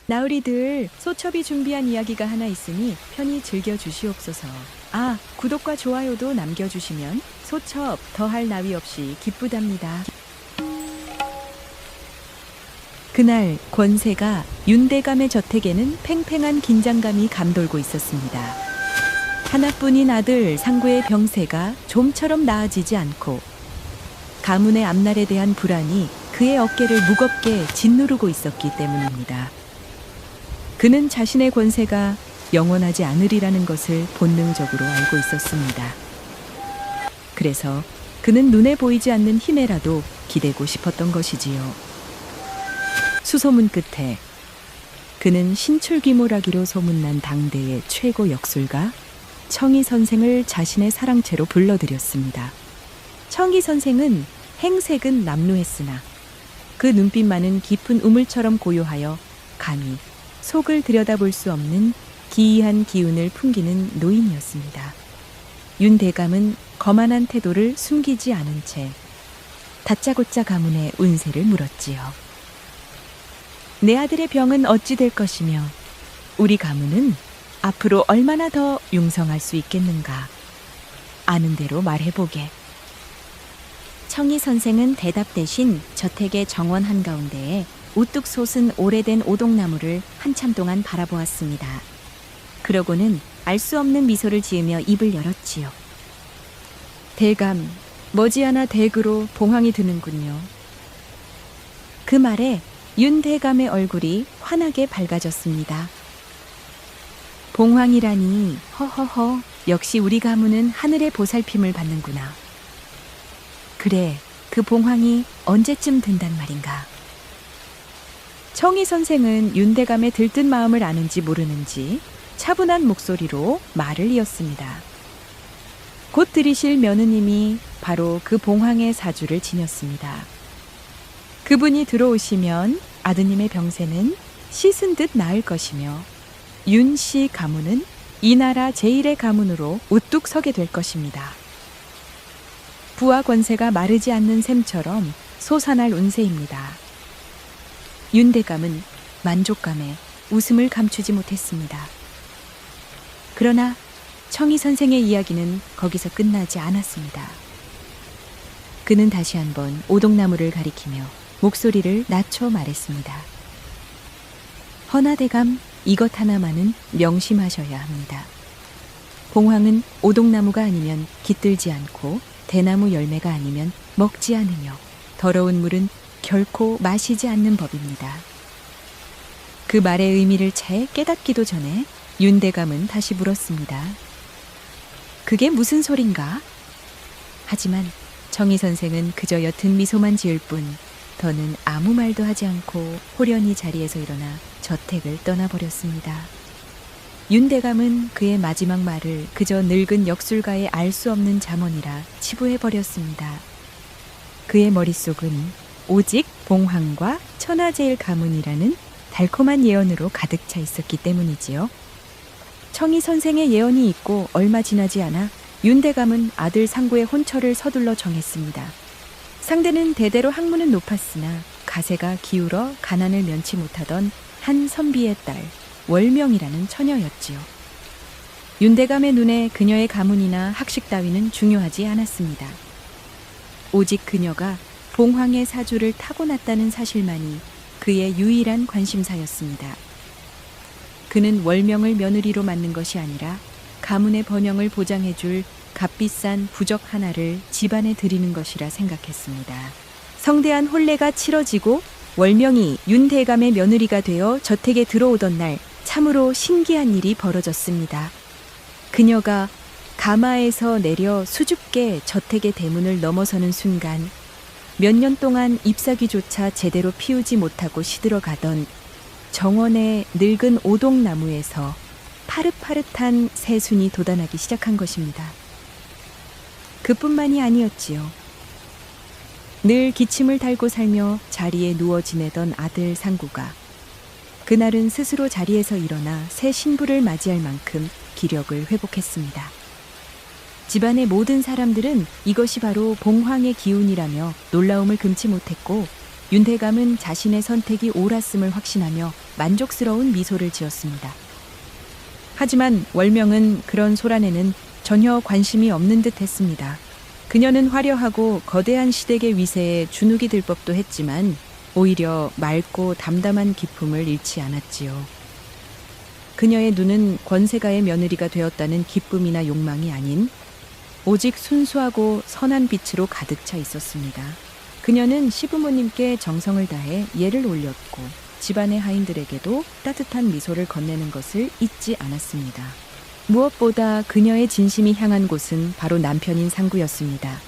나으리들, 소첩이 준비한 이야기가 하나 있으니 편히 즐겨주시옵소서. 아, 구독과 좋아요도 남겨주시면 소첩 더할 나위 없이 기쁘답니다. 그날 권세가 윤대감의 저택에는 팽팽한 긴장감이 감돌고 있었습니다. 하나뿐인 아들 상구의 병세가 좀처럼 나아지지 않고 가문의 앞날에 대한 불안이 그의 어깨를 무겁게 짓누르고 있었기 때문입니다. 그는 자신의 권세가 영원하지 않으리라는 것을 본능적으로 알고 있었습니다. 그래서 그는 눈에 보이지 않는 힘에라도 기대고 싶었던 것이지요. 수소문 끝에 그는 신출귀몰하기로 소문난 당대의 최고 역술가 청희 선생을 자신의 사랑채로 불러들였습니다. 청희 선생은 행색은 남루했으나 그 눈빛만은 깊은 우물처럼 고요하여 감히 속을 들여다볼 수 없는 기이한 기운을 풍기는 노인이었습니다. 윤 대감은 거만한 태도를 숨기지 않은 채 다짜고짜 가문의 운세를 물었지요. 내 아들의 병은 어찌 될 것이며 우리 가문은 앞으로 얼마나 더 융성할 수 있겠는가? 아는 대로 말해보게. 청희 선생은 대답 대신 저택의 정원 한가운데에 우뚝 솟은 오래된 오동나무를 한참 동안 바라보았습니다. 그러고는 알 수 없는 미소를 지으며 입을 열었지요. 대감, 머지않아 댁으로 봉황이 드는군요. 그 말에 윤 대감의 얼굴이 환하게 밝아졌습니다. 봉황이라니, 허허허, 역시 우리 가문은 하늘의 보살핌을 받는구나. 그래, 그 봉황이 언제쯤 된단 말인가. 청희 선생은 윤 대감의 들뜬 마음을 아는지 모르는지 차분한 목소리로 말을 이었습니다. 곧 들이실 며느님이 바로 그 봉황의 사주를 지녔습니다. 그분이 들어오시면 아드님의 병세는 씻은 듯 나을 것이며 윤씨 가문은 이 나라 제1의 가문으로 우뚝 서게 될 것입니다. 부와 권세가 마르지 않는 샘처럼 솟아날 운세입니다. 윤 대감은 만족감에 웃음을 감추지 못했습니다. 그러나 청희 선생의 이야기는 거기서 끝나지 않았습니다. 그는 다시 한번 오동나무를 가리키며 목소리를 낮춰 말했습니다. 허나 대감, 이것 하나만은 명심하셔야 합니다. 봉황은 오동나무가 아니면 깃들지 않고 대나무 열매가 아니면 먹지 않으며 더러운 물은 결코 마시지 않는 법입니다. 그 말의 의미를 채 깨닫기도 전에 윤 대감은 다시 물었습니다. 그게 무슨 소린가? 하지만 청희 선생은 그저 옅은 미소만 지을 뿐 더는 아무 말도 하지 않고 호련히 자리에서 일어나 저택을 떠나버렸습니다. 윤 대감은 그의 마지막 말을 그저 늙은 역술가의 알 수 없는 잠언이라 치부해버렸습니다. 그의 머릿속은 오직 봉황과 천하제일 가문이라는 달콤한 예언으로 가득 차 있었기 때문이지요. 청희 선생의 예언이 있고 얼마 지나지 않아 윤 대감은 아들 상구의 혼처를 서둘러 정했습니다. 상대는 대대로 학문은 높았으나 가세가 기울어 가난을 면치 못하던 한 선비의 딸 월명이라는 처녀였지요. 윤 대감의 눈에 그녀의 가문이나 학식 따위는 중요하지 않았습니다. 오직 그녀가 봉황의 사주를 타고났다는 사실만이 그의 유일한 관심사였습니다. 그는 월명을 며느리로 맞는 것이 아니라 가문의 번영을 보장해줄 값비싼 부적 하나를 집안에 드리는 것이라 생각했습니다. 성대한 혼례가 치러지고 월명이 윤 대감의 며느리가 되어 저택에 들어오던 날 참으로 신기한 일이 벌어졌습니다. 그녀가 가마에서 내려 수줍게 저택의 대문을 넘어서는 순간 몇 년 동안 잎사귀조차 제대로 피우지 못하고 시들어가던 정원의 늙은 오동나무에서 파릇파릇한 새순이 돋아나기 시작한 것입니다. 그뿐만이 아니었지요. 늘 기침을 달고 살며 자리에 누워 지내던 아들 상구가 그날은 스스로 자리에서 일어나 새 신부를 맞이할 만큼 기력을 회복했습니다. 집안의 모든 사람들은 이것이 바로 봉황의 기운이라며 놀라움을 금치 못했고 윤대감은 자신의 선택이 옳았음을 확신하며 만족스러운 미소를 지었습니다. 하지만 월명은 그런 소란에는 전혀 관심이 없는 듯 했습니다. 그녀는 화려하고 거대한 시댁의 위세에 주눅이 들 법도 했지만 오히려 맑고 담담한 기품을 잃지 않았지요. 그녀의 눈은 권세가의 며느리가 되었다는 기쁨이나 욕망이 아닌 오직 순수하고 선한 빛으로 가득 차 있었습니다. 그녀는 시부모님께 정성을 다해 예를 올렸고 집안의 하인들에게도 따뜻한 미소를 건네는 것을 잊지 않았습니다. 무엇보다 그녀의 진심이 향한 곳은 바로 남편인 상구였습니다.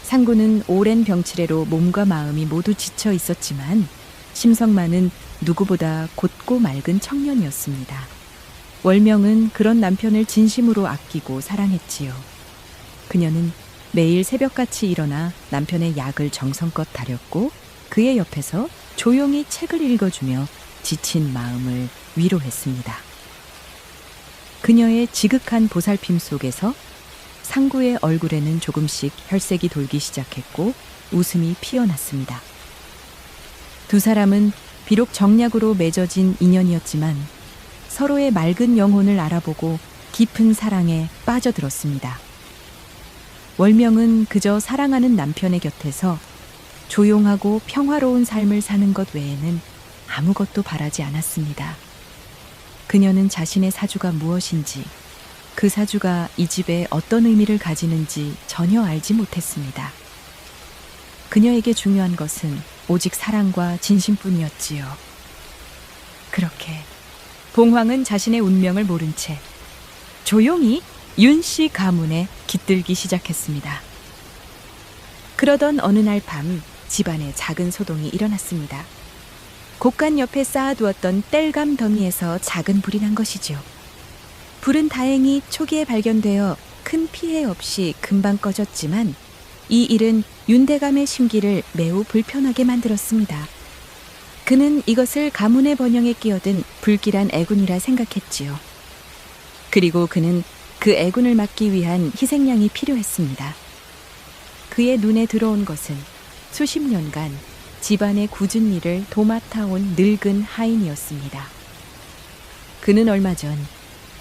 상구는 오랜 병치레로 몸과 마음이 모두 지쳐 있었지만 심성만은 누구보다 곧고 맑은 청년이었습니다. 월명은 그런 남편을 진심으로 아끼고 사랑했지요. 그녀는 매일 새벽같이 일어나 남편의 약을 정성껏 다렸고 그의 옆에서 조용히 책을 읽어주며 지친 마음을 위로했습니다. 그녀의 지극한 보살핌 속에서 상구의 얼굴에는 조금씩 혈색이 돌기 시작했고 웃음이 피어났습니다. 두 사람은 비록 정략으로 맺어진 인연이었지만 서로의 맑은 영혼을 알아보고 깊은 사랑에 빠져들었습니다. 월명은 그저 사랑하는 남편의 곁에서 조용하고 평화로운 삶을 사는 것 외에는 아무것도 바라지 않았습니다. 그녀는 자신의 사주가 무엇인지, 그 사주가 이 집에 어떤 의미를 가지는지 전혀 알지 못했습니다. 그녀에게 중요한 것은 오직 사랑과 진심뿐이었지요. 그렇게 봉황은 자신의 운명을 모른 채 조용히 윤씨 가문에 깃들기 시작했습니다. 그러던 어느 날 밤 집안에 작은 소동이 일어났습니다. 곡간 옆에 쌓아두었던 땔감 더미에서 작은 불이 난 것이죠. 불은 다행히 초기에 발견되어 큰 피해 없이 금방 꺼졌지만 이 일은 윤대감의 심기를 매우 불편하게 만들었습니다. 그는 이것을 가문의 번영에 끼어든 불길한 애군이라 생각했지요. 그리고 그는 그 애군을 막기 위한 희생양이 필요했습니다. 그의 눈에 들어온 것은 수십 년간 집안의 굳은 일을 도맡아온 늙은 하인이었습니다. 그는 얼마 전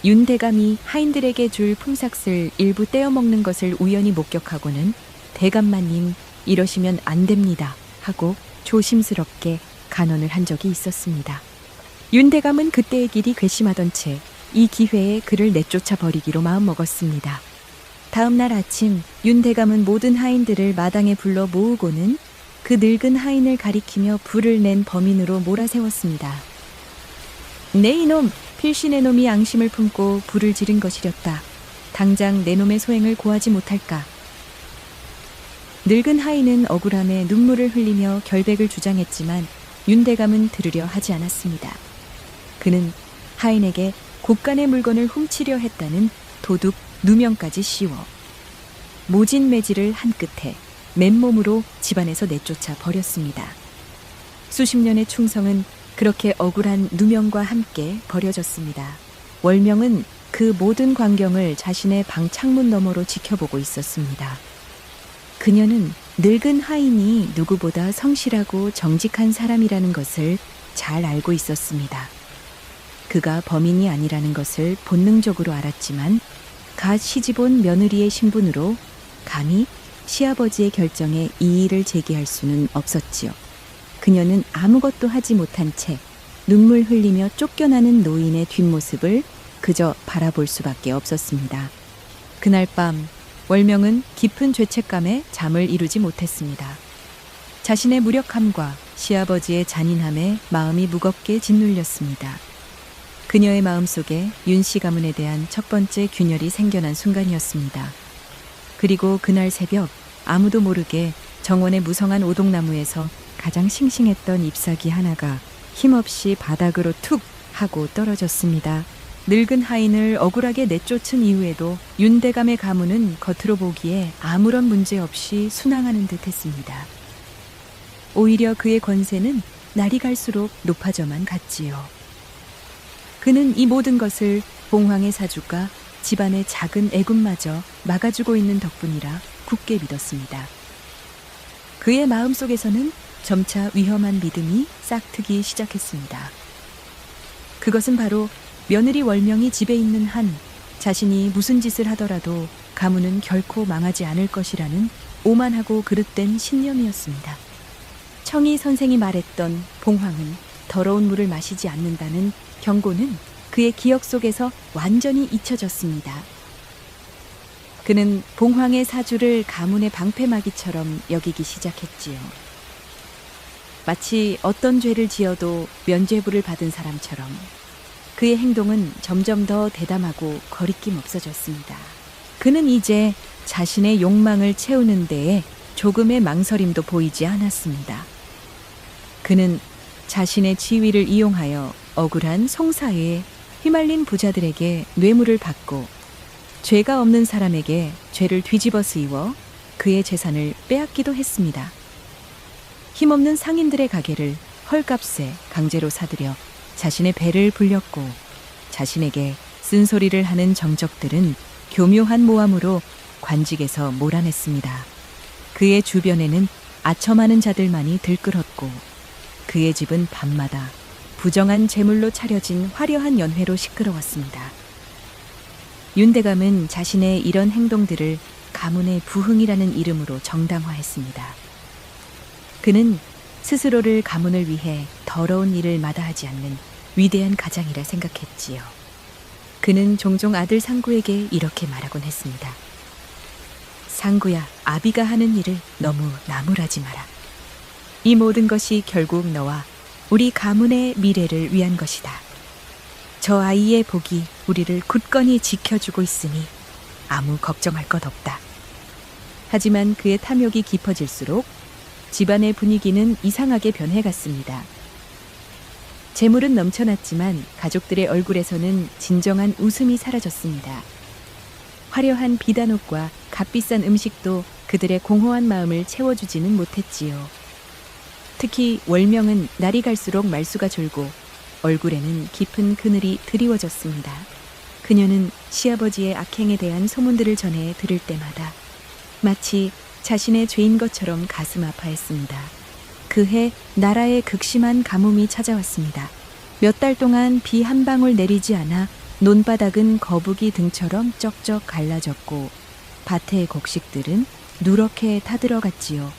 윤대감이 하인들에게 줄 품삯을 일부 떼어먹는 것을 우연히 목격하고는 대감마님 이러시면 안 됩니다 하고 조심스럽게 간언을 한 적이 있었습니다. 윤대감은 그때의 길이 괘씸하던 채 이 기회에 그를 내쫓아 버리기로 마음먹었습니다. 다음 날 아침 윤대감은 모든 하인들을 마당에 불러 모으고는 그 늙은 하인을 가리키며 불을 낸 범인으로 몰아세웠습니다. 내 이놈, 필신의 놈이 앙심을 품고 불을 지른 것이렸다. 당장 내 놈의 소행을 고하지 못할까. 늙은 하인은 억울함에 눈물을 흘리며 결백을 주장했지만 윤대감은 들으려 하지 않았습니다. 그는 하인에게 곳간의 물건을 훔치려 했다는 도둑 누명까지 씌워 모진 매질을 한 끝에 맨몸으로 집안에서 내쫓아 버렸습니다. 수십 년의 충성은 그렇게 억울한 누명과 함께 버려졌습니다. 월명은 그 모든 광경을 자신의 방 창문 너머로 지켜보고 있었습니다. 그녀는 늙은 하인이 누구보다 성실하고 정직한 사람이라는 것을 잘 알고 있었습니다. 그가 범인이 아니라는 것을 본능적으로 알았지만 갓 시집온 며느리의 신분으로 감히 시아버지의 결정에 이의를 제기할 수는 없었지요. 그녀는 아무것도 하지 못한 채 눈물 흘리며 쫓겨나는 노인의 뒷모습을 그저 바라볼 수밖에 없었습니다. 그날 밤 월명은 깊은 죄책감에 잠을 이루지 못했습니다. 자신의 무력함과 시아버지의 잔인함에 마음이 무겁게 짓눌렸습니다. 그녀의 마음속에 윤씨 가문에 대한 첫 번째 균열이 생겨난 순간이었습니다. 그리고 그날 새벽 아무도 모르게 정원의 무성한 오동나무에서 가장 싱싱했던 잎사귀 하나가 힘없이 바닥으로 툭 하고 떨어졌습니다. 늙은 하인을 억울하게 내쫓은 이후에도 윤대감의 가문은 겉으로 보기에 아무런 문제 없이 순항하는 듯 했습니다. 오히려 그의 권세는 날이 갈수록 높아져만 갔지요. 그는 이 모든 것을 봉황의 사주가 집안의 작은 애군마저 막아주고 있는 덕분이라 굳게 믿었습니다. 그의 마음속에서는 점차 위험한 믿음이 싹트기 시작했습니다. 그것은 바로 며느리 월명이 집에 있는 한 자신이 무슨 짓을 하더라도 가문은 결코 망하지 않을 것이라는 오만하고 그릇된 신념이었습니다. 청이 선생이 말했던 봉황은 더러운 물을 마시지 않는다는 경고는 그의 기억 속에서 완전히 잊혀졌습니다. 그는 봉황의 사주를 가문의 방패막이처럼 여기기 시작했지요. 마치 어떤 죄를 지어도 면죄부를 받은 사람처럼 그의 행동은 점점 더 대담하고 거리낌 없어졌습니다. 그는 이제 자신의 욕망을 채우는 데에 조금의 망설임도 보이지 않았습니다. 그는 자신의 지위를 이용하여 억울한 송사에 휘말린 부자들에게 뇌물을 받고 죄가 없는 사람에게 죄를 뒤집어 쓰이워 그의 재산을 빼앗기도 했습니다. 힘없는 상인들의 가게를 헐값에 강제로 사들여 자신의 배를 불렸고 자신에게 쓴소리를 하는 정적들은 교묘한 모함으로 관직에서 몰아냈습니다. 그의 주변에는 아첨하는 자들만이 들끓었고 그의 집은 밤마다 부정한 제물로 차려진 화려한 연회로 시끄러웠습니다. 윤대감은 자신의 이런 행동들을 가문의 부흥이라는 이름으로 정당화했습니다. 그는 스스로를 가문을 위해 더러운 일을 마다하지 않는 위대한 가장이라 생각했지요. 그는 종종 아들 상구에게 이렇게 말하곤 했습니다. 상구야, 아비가 하는 일을 너무 나무라지 마라. 이 모든 것이 결국 너와 우리 가문의 미래를 위한 것이다. 저 아이의 복이 우리를 굳건히 지켜주고 있으니 아무 걱정할 것 없다. 하지만 그의 탐욕이 깊어질수록 집안의 분위기는 이상하게 변해갔습니다. 재물은 넘쳐났지만 가족들의 얼굴에서는 진정한 웃음이 사라졌습니다. 화려한 비단옷과 값비싼 음식도 그들의 공허한 마음을 채워주지는 못했지요. 특히 월명은 날이 갈수록 말수가 줄고 얼굴에는 깊은 그늘이 드리워졌습니다. 그녀는 시아버지의 악행에 대한 소문들을 전해 들을 때마다 마치 자신의 죄인 것처럼 가슴 아파했습니다. 그해 나라에 극심한 가뭄이 찾아왔습니다. 몇 달 동안 비 한 방울 내리지 않아 논바닥은 거북이 등처럼 쩍쩍 갈라졌고 밭의 곡식들은 누렇게 타들어갔지요.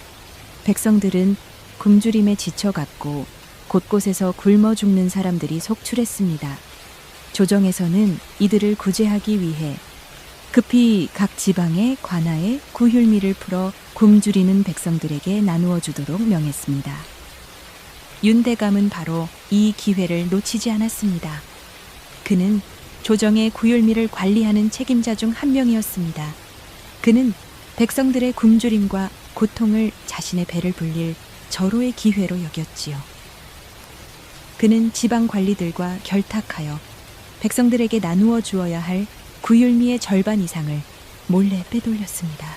백성들은 굶주림에 지쳐갔고 곳곳에서 굶어 죽는 사람들이 속출했습니다. 조정에서는 이들을 구제하기 위해 급히 각 지방의 관아에 구휼미를 풀어 굶주리는 백성들에게 나누어 주도록 명했습니다. 윤대감은 바로 이 기회를 놓치지 않았습니다. 그는 조정의 구휼미를 관리하는 책임자 중 한 명이었습니다. 그는 백성들의 굶주림과 고통을 자신의 배를 불릴 절호의 기회로 여겼지요. 그는 지방 관리들과 결탁하여 백성들에게 나누어 주어야 할 구휼미의 절반 이상을 몰래 빼돌렸습니다.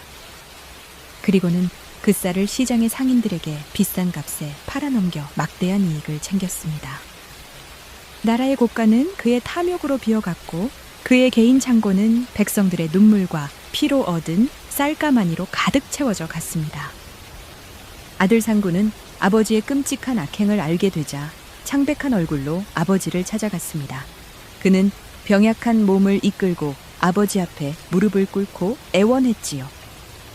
그리고는 그 쌀을 시장의 상인들에게 비싼 값에 팔아넘겨 막대한 이익을 챙겼습니다. 나라의 고가는 그의 탐욕으로 비어갔고 그의 개인 창고는 백성들의 눈물과 피로 얻은 쌀가마니로 가득 채워져 갔습니다. 아들 상구는 아버지의 끔찍한 악행을 알게 되자 창백한 얼굴로 아버지를 찾아갔습니다. 그는 병약한 몸을 이끌고 아버지 앞에 무릎을 꿇고 애원했지요.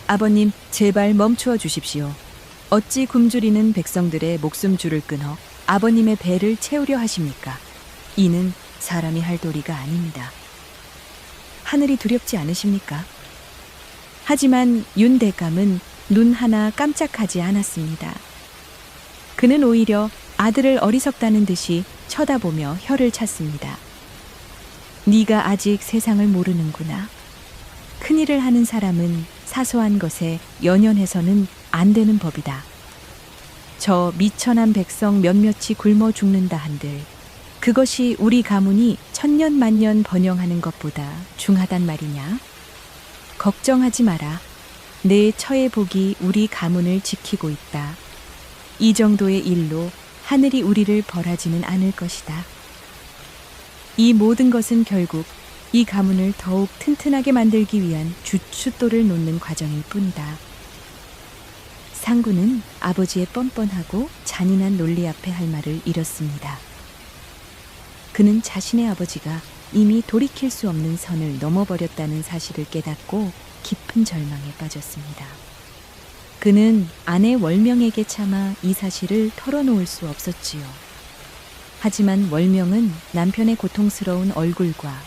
아버님, 제발 멈추어 주십시오. 어찌 굶주리는 백성들의 목숨줄을 끊어 아버님의 배를 채우려 하십니까? 이는 사람이 할 도리가 아닙니다. 하늘이 두렵지 않으십니까? 하지만 윤대감은 눈 하나 깜짝하지 않았습니다. 그는 오히려 아들을 어리석다는 듯이 쳐다보며 혀를 찼습니다. 네가 아직 세상을 모르는구나. 큰일을 하는 사람은 사소한 것에 연연해서는 안 되는 법이다. 저 미천한 백성 몇몇이 굶어 죽는다 한들 그것이 우리 가문이 천년만년 번영하는 것보다 중하단 말이냐? 걱정하지 마라. 내 처의 복이 우리 가문을 지키고 있다. 이 정도의 일로 하늘이 우리를 벌하지는 않을 것이다. 이 모든 것은 결국 이 가문을 더욱 튼튼하게 만들기 위한 주춧돌을 놓는 과정일 뿐이다. 상구는 아버지의 뻔뻔하고 잔인한 논리 앞에 할 말을 잃었습니다. 그는 자신의 아버지가 이미 돌이킬 수 없는 선을 넘어버렸다는 사실을 깨닫고 깊은 절망에 빠졌습니다. 그는 아내 월명에게 차마 이 사실을 털어놓을 수 없었지요. 하지만 월명은 남편의 고통스러운 얼굴과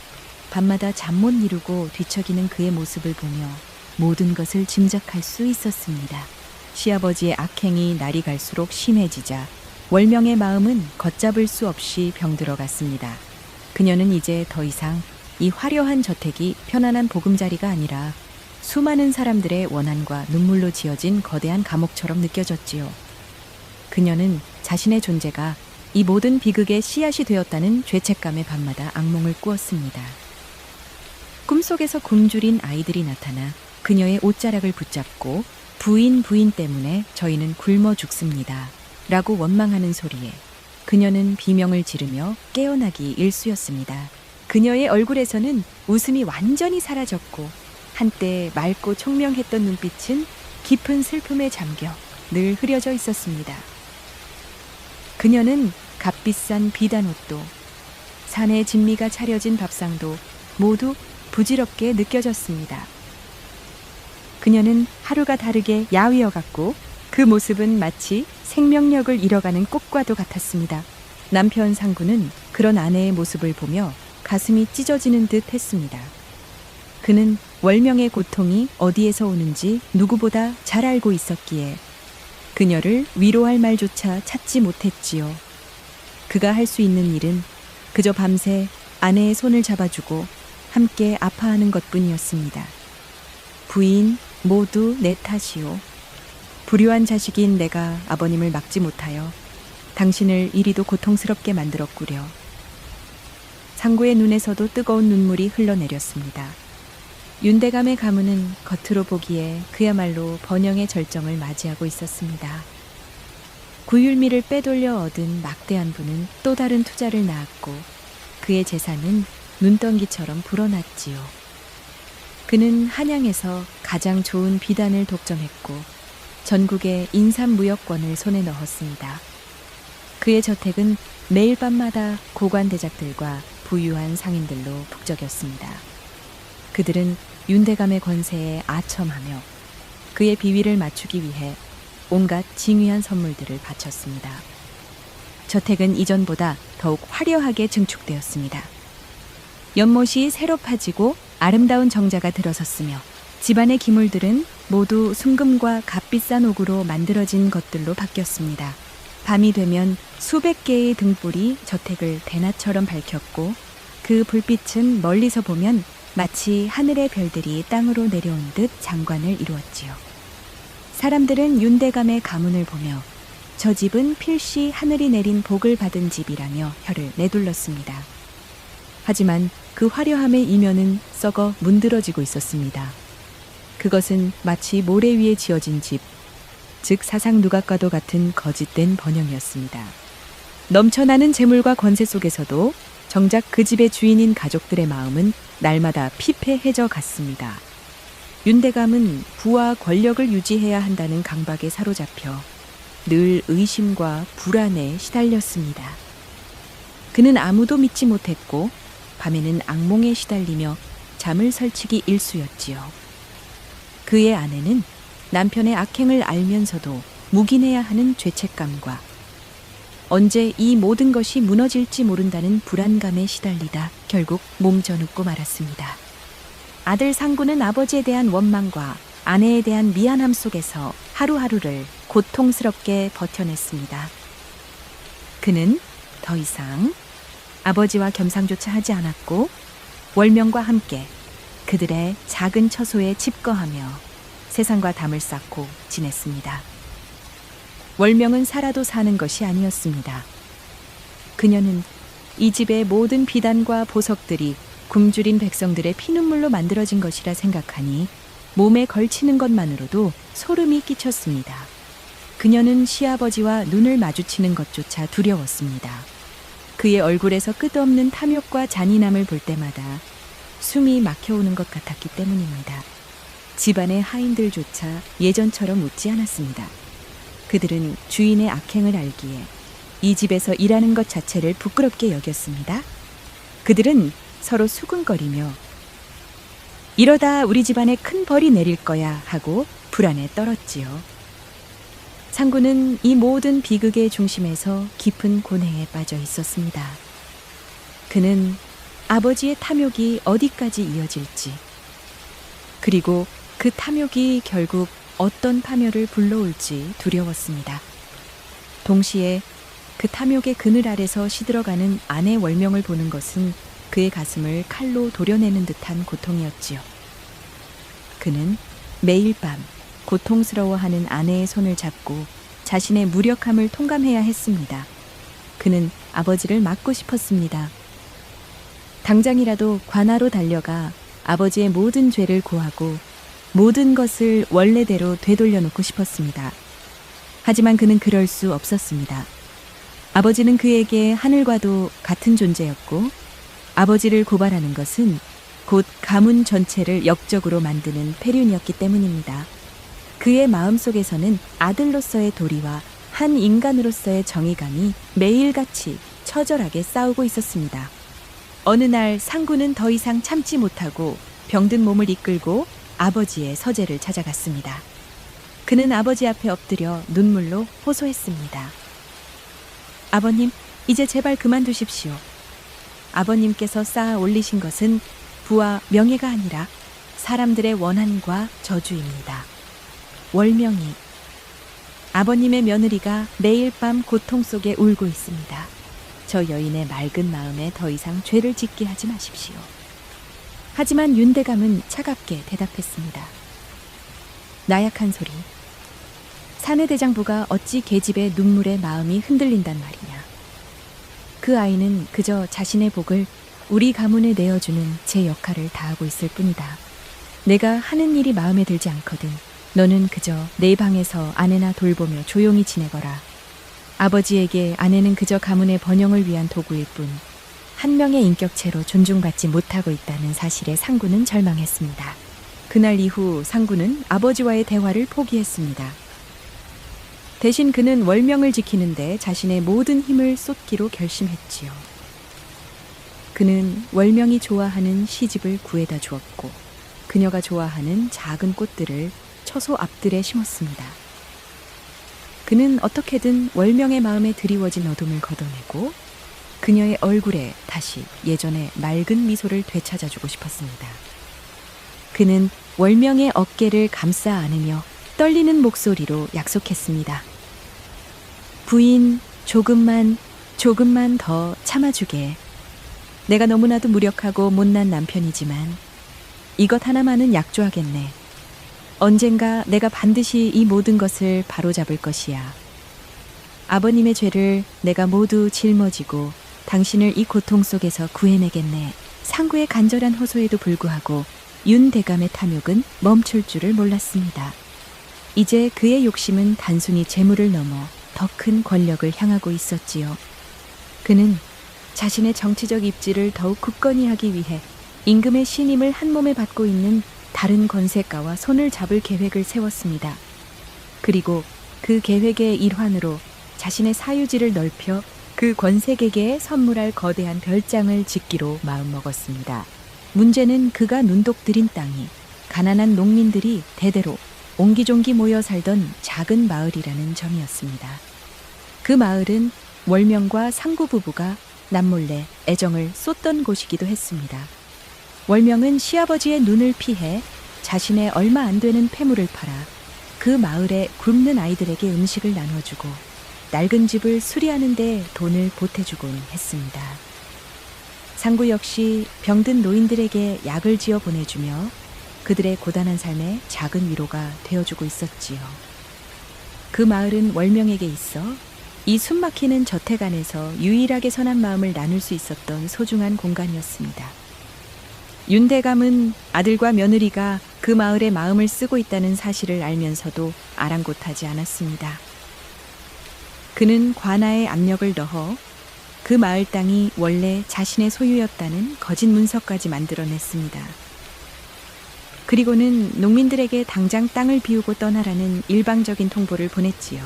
밤마다 잠 못 이루고 뒤척이는 그의 모습을 보며 모든 것을 짐작할 수 있었습니다. 시아버지의 악행이 날이 갈수록 심해지자 월명의 마음은 걷잡을 수 없이 병들어갔습니다. 그녀는 이제 더 이상 이 화려한 저택이 편안한 보금자리가 아니라 수많은 사람들의 원한과 눈물로 지어진 거대한 감옥처럼 느껴졌지요. 그녀는 자신의 존재가 이 모든 비극의 씨앗이 되었다는 죄책감에 밤마다 악몽을 꾸었습니다. 꿈속에서 굶주린 아이들이 나타나 그녀의 옷자락을 붙잡고 부인 때문에 저희는 굶어 죽습니다. 라고 원망하는 소리에 그녀는 비명을 지르며 깨어나기 일쑤였습니다. 그녀의 얼굴에서는 웃음이 완전히 사라졌고 한때 맑고 총명했던 눈빛은 깊은 슬픔에 잠겨 늘 흐려져 있었습니다. 그녀는 값비싼 비단옷도 산의 진미가 차려진 밥상도 모두 부질없게 느껴졌습니다. 그녀는 하루가 다르게 야위어 갔고 그 모습은 마치 생명력을 잃어가는 꽃과도 같았습니다. 남편 상구는 그런 아내의 모습을 보며 가슴이 찢어지는 듯 했습니다. 그는 월명의 고통이 어디에서 오는지 누구보다 잘 알고 있었기에 그녀를 위로할 말조차 찾지 못했지요. 그가 할 수 있는 일은 그저 밤새 아내의 손을 잡아주고 함께 아파하는 것뿐이었습니다. 부인, 모두 내 탓이오. 불효한 자식인 내가 아버님을 막지 못하여 당신을 이리도 고통스럽게 만들었구려. 상구의 눈에서도 뜨거운 눈물이 흘러내렸습니다. 윤대감의 가문은 겉으로 보기에 그야말로 번영의 절정을 맞이하고 있었습니다. 구율미를 빼돌려 얻은 막대한 부는 또 다른 투자를 낳았고 그의 재산은 눈덩이처럼 불어났지요. 그는 한양에서 가장 좋은 비단을 독점했고 전국의 인삼무역권을 손에 넣었습니다. 그의 저택은 매일 밤마다 고관대작들과 부유한 상인들로 북적였습니다. 그들은 윤대감의 권세에 아첨하며 그의 비위를 맞추기 위해 온갖 징휘한 선물들을 바쳤습니다. 저택은 이전보다 더욱 화려하게 증축되었습니다. 연못이 새로 파지고 아름다운 정자가 들어섰으며 집안의 기물들은 모두 순금과 값비싼 옥으로 만들어진 것들로 바뀌었습니다. 밤이 되면 수백 개의 등불이 저택을 대낮처럼 밝혔고 그 불빛은 멀리서 보면 마치 하늘의 별들이 땅으로 내려온 듯 장관을 이루었지요. 사람들은 윤대감의 가문을 보며 저 집은 필시 하늘이 내린 복을 받은 집이라며 혀를 내둘렀습니다. 하지만 그 화려함의 이면은 썩어 문드러지고 있었습니다. 그것은 마치 모래 위에 지어진 집, 즉 사상 누각과도 같은 거짓된 번영이었습니다. 넘쳐나는 재물과 권세 속에서도 정작 그 집의 주인인 가족들의 마음은 날마다 피폐해져 갔습니다. 윤대감은 부와 권력을 유지해야 한다는 강박에 사로잡혀 늘 의심과 불안에 시달렸습니다. 그는 아무도 믿지 못했고 밤에는 악몽에 시달리며 잠을 설치기 일쑤였지요. 그의 아내는 남편의 악행을 알면서도 묵인해야 하는 죄책감과 언제 이 모든 것이 무너질지 모른다는 불안감에 시달리다 결국 몸져눕고 말았습니다. 아들 상구는 아버지에 대한 원망과 아내에 대한 미안함 속에서 하루하루를 고통스럽게 버텨냈습니다. 그는 더 이상 아버지와 겸상조차 하지 않았고 월명과 함께 그들의 작은 처소에 집거하며 세상과 담을 쌓고 지냈습니다. 월명은 살아도 사는 것이 아니었습니다. 그녀는 이 집의 모든 비단과 보석들이 굶주린 백성들의 피눈물로 만들어진 것이라 생각하니 몸에 걸치는 것만으로도 소름이 끼쳤습니다. 그녀는 시아버지와 눈을 마주치는 것조차 두려웠습니다. 그의 얼굴에서 끝없는 탐욕과 잔인함을 볼 때마다 숨이 막혀오는 것 같았기 때문입니다. 집안의 하인들조차 예전처럼 웃지 않았습니다. 그들은 주인의 악행을 알기에 이 집에서 일하는 것 자체를 부끄럽게 여겼습니다. 그들은 서로 수군거리며 이러다 우리 집안에 큰 벌이 내릴 거야 하고 불안에 떨었지요. 상구는 이 모든 비극의 중심에서 깊은 고뇌에 빠져 있었습니다. 그는 아버지의 탐욕이 어디까지 이어질지, 그리고 그 탐욕이 결국 어떤 파멸을 불러올지 두려웠습니다. 동시에 그 탐욕의 그늘 아래서 시들어가는 아내 월명을 보는 것은 그의 가슴을 칼로 도려내는 듯한 고통이었지요. 그는 매일 밤 고통스러워하는 아내의 손을 잡고 자신의 무력함을 통감해야 했습니다. 그는 아버지를 막고 싶었습니다. 당장이라도 관하로 달려가 아버지의 모든 죄를 고하고 모든 것을 원래대로 되돌려 놓고 싶었습니다. 하지만 그는 그럴 수 없었습니다. 아버지는 그에게 하늘과도 같은 존재였고 아버지를 고발하는 것은 곧 가문 전체를 역적으로 만드는 폐륜이었기 때문입니다. 그의 마음속에서는 아들로서의 도리와 한 인간으로서의 정의감이 매일같이 처절하게 싸우고 있었습니다. 어느 날 상구는 더 이상 참지 못하고 병든 몸을 이끌고 아버지의 서재를 찾아갔습니다. 그는 아버지 앞에 엎드려 눈물로 호소했습니다. 아버님, 이제 제발 그만두십시오. 아버님께서 쌓아 올리신 것은 부와 명예가 아니라 사람들의 원한과 저주입니다. 월명이, 아버님의 며느리가 매일 밤 고통 속에 울고 있습니다. 저 여인의 맑은 마음에 더 이상 죄를 짓게 하지 마십시오. 하지만 윤대감은 차갑게 대답했습니다. 나약한 소리. 사내 대장부가 어찌 계집의 눈물에 마음이 흔들린단 말이냐. 그 아이는 그저 자신의 복을 우리 가문에 내어주는 제 역할을 다하고 있을 뿐이다. 내가 하는 일이 마음에 들지 않거든 너는 그저 내 방에서 아내나 돌보며 조용히 지내거라. 아버지에게 아내는 그저 가문의 번영을 위한 도구일 뿐 한 명의 인격체로 존중받지 못하고 있다는 사실에 상구는 절망했습니다. 그날 이후 상구는 아버지와의 대화를 포기했습니다. 대신 그는 월명을 지키는데 자신의 모든 힘을 쏟기로 결심했지요. 그는 월명이 좋아하는 시집을 구해다 주었고 그녀가 좋아하는 작은 꽃들을 처소 앞들에 심었습니다. 그는 어떻게든 월명의 마음에 드리워진 어둠을 걷어내고 그녀의 얼굴에 다시 예전의 맑은 미소를 되찾아주고 싶었습니다. 그는 월명의 어깨를 감싸 안으며 떨리는 목소리로 약속했습니다. 부인, 조금만 더 참아주게. 내가 너무나도 무력하고 못난 남편이지만 이것 하나만은 약조하겠네. 언젠가 내가 반드시 이 모든 것을 바로잡을 것이야. 아버님의 죄를 내가 모두 짊어지고 당신을 이 고통 속에서 구해내겠네. 상구의 간절한 호소에도 불구하고 윤 대감의 탐욕은 멈출 줄을 몰랐습니다. 이제 그의 욕심은 단순히 재물을 넘어 더 큰 권력을 향하고 있었지요. 그는 자신의 정치적 입지를 더욱 굳건히 하기 위해 임금의 신임을 한 몸에 받고 있는 다른 권세가와 손을 잡을 계획을 세웠습니다. 그리고 그 계획의 일환으로 자신의 사유지를 넓혀 그 권세계계에 선물할 거대한 별장을 짓기로 마음먹었습니다. 문제는 그가 눈독들인 땅이 가난한 농민들이 대대로 옹기종기 모여 살던 작은 마을이라는 점이었습니다. 그 마을은 월명과 상구 부부가 남몰래 애정을 쏟던 곳이기도 했습니다. 월명은 시아버지의 눈을 피해 자신의 얼마 안 되는 폐물을 팔아 그 마을의 굶는 아이들에게 음식을 나눠주고 낡은 집을 수리하는 데 돈을 보태주곤 했습니다. 상구 역시 병든 노인들에게 약을 지어 보내주며 그들의 고단한 삶에 작은 위로가 되어주고 있었지요. 그 마을은 월명에게 있어 이 숨막히는 저택 안에서 유일하게 선한 마음을 나눌 수 있었던 소중한 공간이었습니다. 윤대감은 아들과 며느리가 그 마을에 마음을 쓰고 있다는 사실을 알면서도 아랑곳하지 않았습니다. 그는 관아의 압력을 넣어 그 마을 땅이 원래 자신의 소유였다는 거짓 문서까지 만들어냈습니다. 그리고는 농민들에게 당장 땅을 비우고 떠나라는 일방적인 통보를 보냈지요.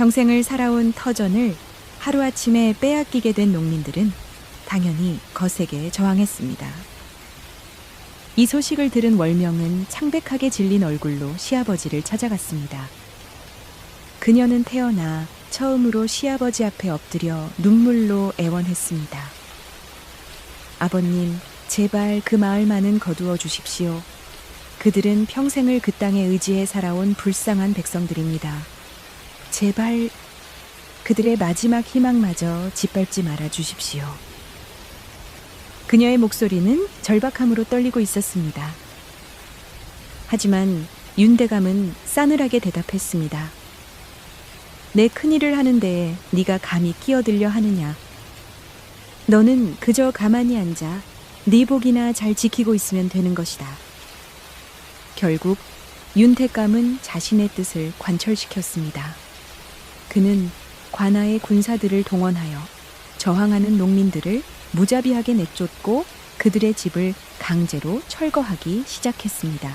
평생을 살아온 터전을 하루아침에 빼앗기게 된 농민들은 당연히 거세게 저항했습니다. 이 소식을 들은 월명은 창백하게 질린 얼굴로 시아버지를 찾아갔습니다. 그녀는 태어나 처음으로 시아버지 앞에 엎드려 눈물로 애원했습니다. 아버님, 제발 그 마을만은 거두어 주십시오. 그들은 평생을 그 땅에 의지해 살아온 불쌍한 백성들입니다. 제발 그들의 마지막 희망마저 짓밟지 말아 주십시오. 그녀의 목소리는 절박함으로 떨리고 있었습니다. 하지만 윤대감은 싸늘하게 대답했습니다. 내 큰일을 하는데 네가 감히 끼어들려 하느냐. 너는 그저 가만히 앉아 네 복이나 잘 지키고 있으면 되는 것이다. 결국 윤택감은 자신의 뜻을 관철시켰습니다. 그는 관아의 군사들을 동원하여 저항하는 농민들을 무자비하게 내쫓고 그들의 집을 강제로 철거하기 시작했습니다.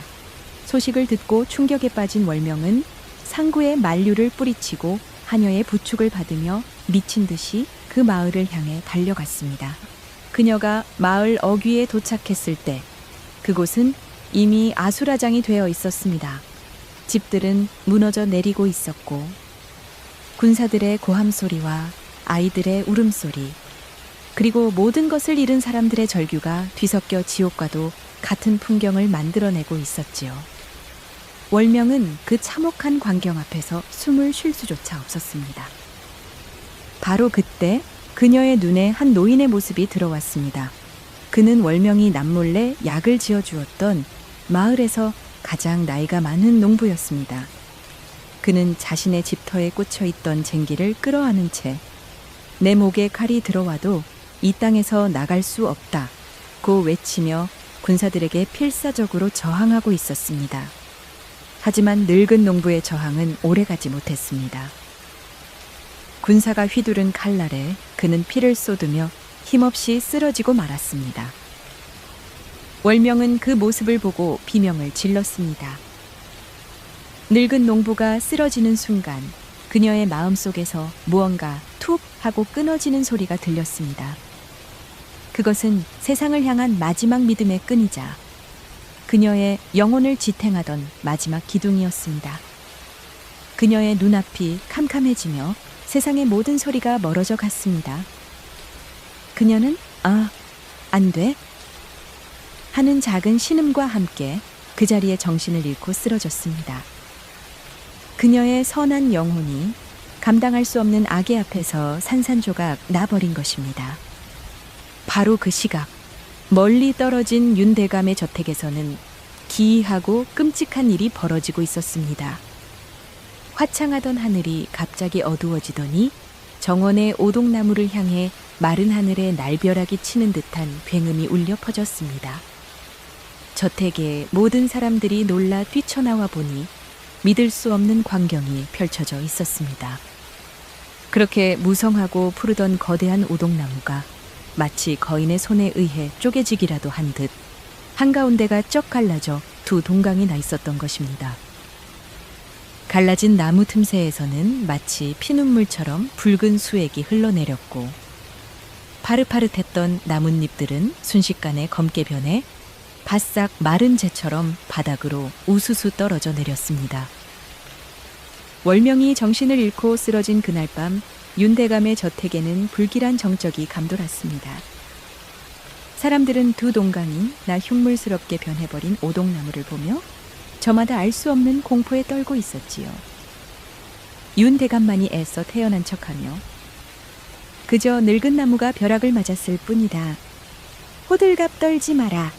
소식을 듣고 충격에 빠진 월명은 상구에 만류를 뿌리치고 하녀의 부축을 받으며 미친 듯이 그 마을을 향해 달려갔습니다. 그녀가 마을 어귀에 도착했을 때 그곳은 이미 아수라장이 되어 있었습니다. 집들은 무너져 내리고 있었고 군사들의 고함 소리와 아이들의 울음소리, 그리고 모든 것을 잃은 사람들의 절규가 뒤섞여 지옥과도 같은 풍경을 만들어내고 있었지요. 월명은 그 참혹한 광경 앞에서 숨을 쉴 수조차 없었습니다. 바로 그때 그녀의 눈에 한 노인의 모습이 들어왔습니다. 그는 월명이 남몰래 약을 지어주었던 마을에서 가장 나이가 많은 농부였습니다. 그는 자신의 집터에 꽂혀있던 쟁기를 끌어안은 채 내 목에 칼이 들어와도 이 땅에서 나갈 수 없다고 외치며 군사들에게 필사적으로 저항하고 있었습니다. 하지만 늙은 농부의 저항은 오래가지 못했습니다. 군사가 휘두른 칼날에 그는 피를 쏟으며 힘없이 쓰러지고 말았습니다. 월명은 그 모습을 보고 비명을 질렀습니다. 늙은 농부가 쓰러지는 순간 그녀의 마음속에서 무언가 툭 하고 끊어지는 소리가 들렸습니다. 그것은 세상을 향한 마지막 믿음의 끈이자 그녀의 영혼을 지탱하던 마지막 기둥이었습니다. 그녀의 눈앞이 캄캄해지며 세상의 모든 소리가 멀어져 갔습니다. 그녀는 안 돼 하는 작은 신음과 함께 그 자리에 정신을 잃고 쓰러졌습니다. 그녀의 선한 영혼이 감당할 수 없는 악의 앞에서 산산조각 나버린 것입니다. 바로 그 시각, 멀리 떨어진 윤대감의 저택에서는 기이하고 끔찍한 일이 벌어지고 있었습니다. 화창하던 하늘이 갑자기 어두워지더니 정원의 오동나무를 향해 마른 하늘에 날벼락이 치는 듯한 굉음이 울려 퍼졌습니다. 저택에 모든 사람들이 놀라 뛰쳐나와 보니 믿을 수 없는 광경이 펼쳐져 있었습니다. 그렇게 무성하고 푸르던 거대한 오동나무가 마치 거인의 손에 의해 쪼개지기라도 한 듯 한가운데가 쩍 갈라져 두 동강이 나 있었던 것입니다. 갈라진 나무 틈새에서는 마치 피눈물처럼 붉은 수액이 흘러내렸고 파릇파릇했던 나뭇잎들은 순식간에 검게 변해 바싹 마른 재처럼 바닥으로 우수수 떨어져 내렸습니다. 월명이 정신을 잃고 쓰러진 그날 밤 윤대감의 저택에는 불길한 정적이 감돌았습니다. 사람들은 두 동강이 나 흉물스럽게 변해버린 오동나무를 보며 저마다 알 수 없는 공포에 떨고 있었지요. 윤대감만이 애써 태어난 척하며 그저 늙은 나무가 벼락을 맞았을 뿐이다. 호들갑 떨지 마라.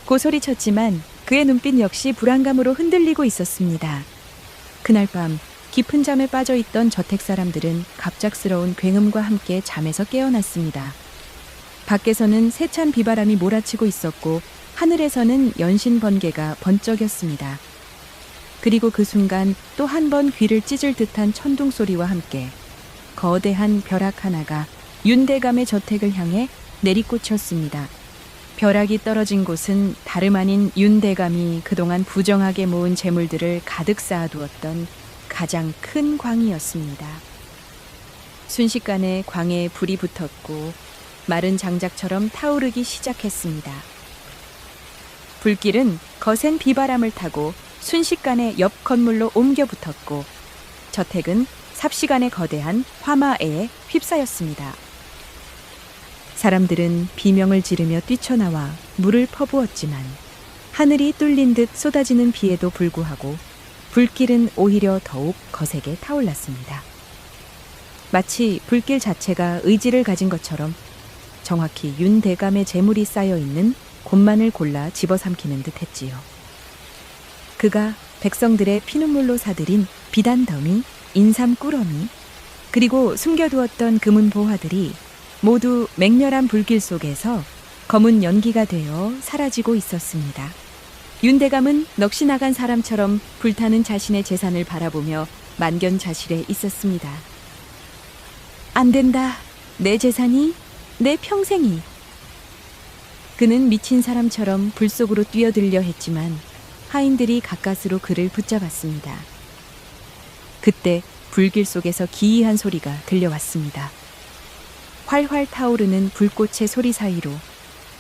고소리쳤지만 그의 눈빛 역시 불안감으로 흔들리고 있었습니다. 그날 밤 깊은 잠에 빠져있던 저택 사람들은 갑작스러운 굉음과 함께 잠에서 깨어났습니다. 밖에서는 세찬 비바람이 몰아치고 있었고 하늘에서는 연신 번개가 번쩍였습니다. 그리고 그 순간 또 한 번 귀를 찢을 듯한 천둥 소리와 함께 거대한 벼락 하나가 윤대감의 저택을 향해 내리꽂혔습니다. 벼락이 떨어진 곳은 다름 아닌 윤대감이 그동안 부정하게 모은 재물들을 가득 쌓아두었던 가장 큰 광이었습니다. 순식간에 광에 불이 붙었고 마른 장작처럼 타오르기 시작했습니다. 불길은 거센 비바람을 타고 순식간에 옆 건물로 옮겨 붙었고 저택은 삽시간에 거대한 화마애에 휩싸였습니다. 사람들은 비명을 지르며 뛰쳐나와 물을 퍼부었지만 하늘이 뚫린 듯 쏟아지는 비에도 불구하고 불길은 오히려 더욱 거세게 타올랐습니다. 마치 불길 자체가 의지를 가진 것처럼 정확히 윤대감의 재물이 쌓여있는 곳만을 골라 집어삼키는 듯 했지요. 그가 백성들의 피눈물로 사들인 비단더미, 인삼꾸러미, 그리고 숨겨두었던 금은 보화들이 모두 맹렬한 불길 속에서 검은 연기가 되어 사라지고 있었습니다. 윤대감은 넋이 나간 사람처럼 불타는 자신의 재산을 바라보며 만견자실에 있었습니다. 안 된다. 내 재산이, 내 평생이. 그는 미친 사람처럼 불 속으로 뛰어들려 했지만 하인들이 가까스로 그를 붙잡았습니다. 그때 불길 속에서 기이한 소리가 들려왔습니다. 활활 타오르는 불꽃의 소리 사이로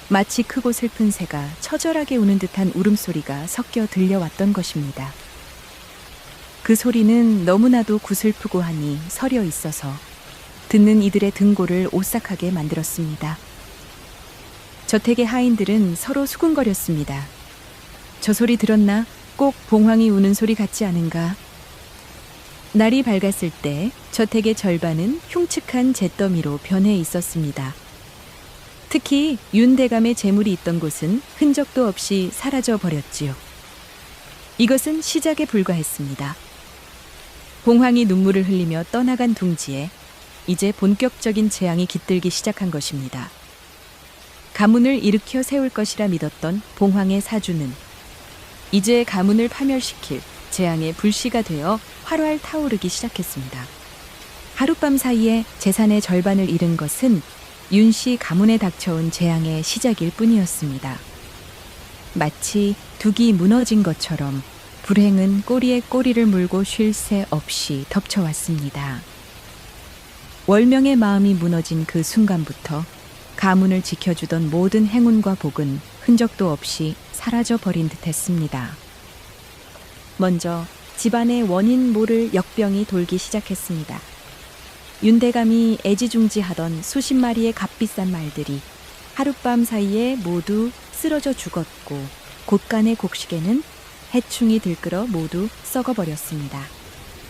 마치 크고 슬픈 새가 처절하게 우는 듯한 울음소리가 섞여 들려왔던 것입니다. 그 소리는 너무나도 구슬프고 하니 서려 있어서 듣는 이들의 등골을 오싹하게 만들었습니다. 저택의 하인들은 서로 수군거렸습니다. 저 소리 들었나? 꼭 봉황이 우는 소리 같지 않은가? 날이 밝았을 때 저택의 절반은 흉측한 잿더미로 변해 있었습니다. 특히 윤대감의 재물이 있던 곳은 흔적도 없이 사라져 버렸지요. 이것은 시작에 불과했습니다. 봉황이 눈물을 흘리며 떠나간 둥지에 이제 본격적인 재앙이 깃들기 시작한 것입니다. 가문을 일으켜 세울 것이라 믿었던 봉황의 사주는 이제 가문을 파멸시킬 재앙의 불씨가 되어 활활 타오르기 시작했습니다. 하룻밤 사이에 재산의 절반을 잃은 것은 윤씨 가문에 닥쳐온 재앙의 시작일 뿐이었습니다. 마치 둑이 무너진 것처럼 불행은 꼬리에 꼬리를 물고 쉴 새 없이 덮쳐왔습니다. 월명의 마음이 무너진 그 순간부터 가문을 지켜주던 모든 행운과 복은 흔적도 없이 사라져버린 듯했습니다. 먼저 집안의 원인 모를 역병이 돌기 시작했습니다. 윤대감이 애지중지하던 수십 마리의 값비싼 말들이 하룻밤 사이에 모두 쓰러져 죽었고 곳간의 곡식에는 해충이 들끓어 모두 썩어버렸습니다.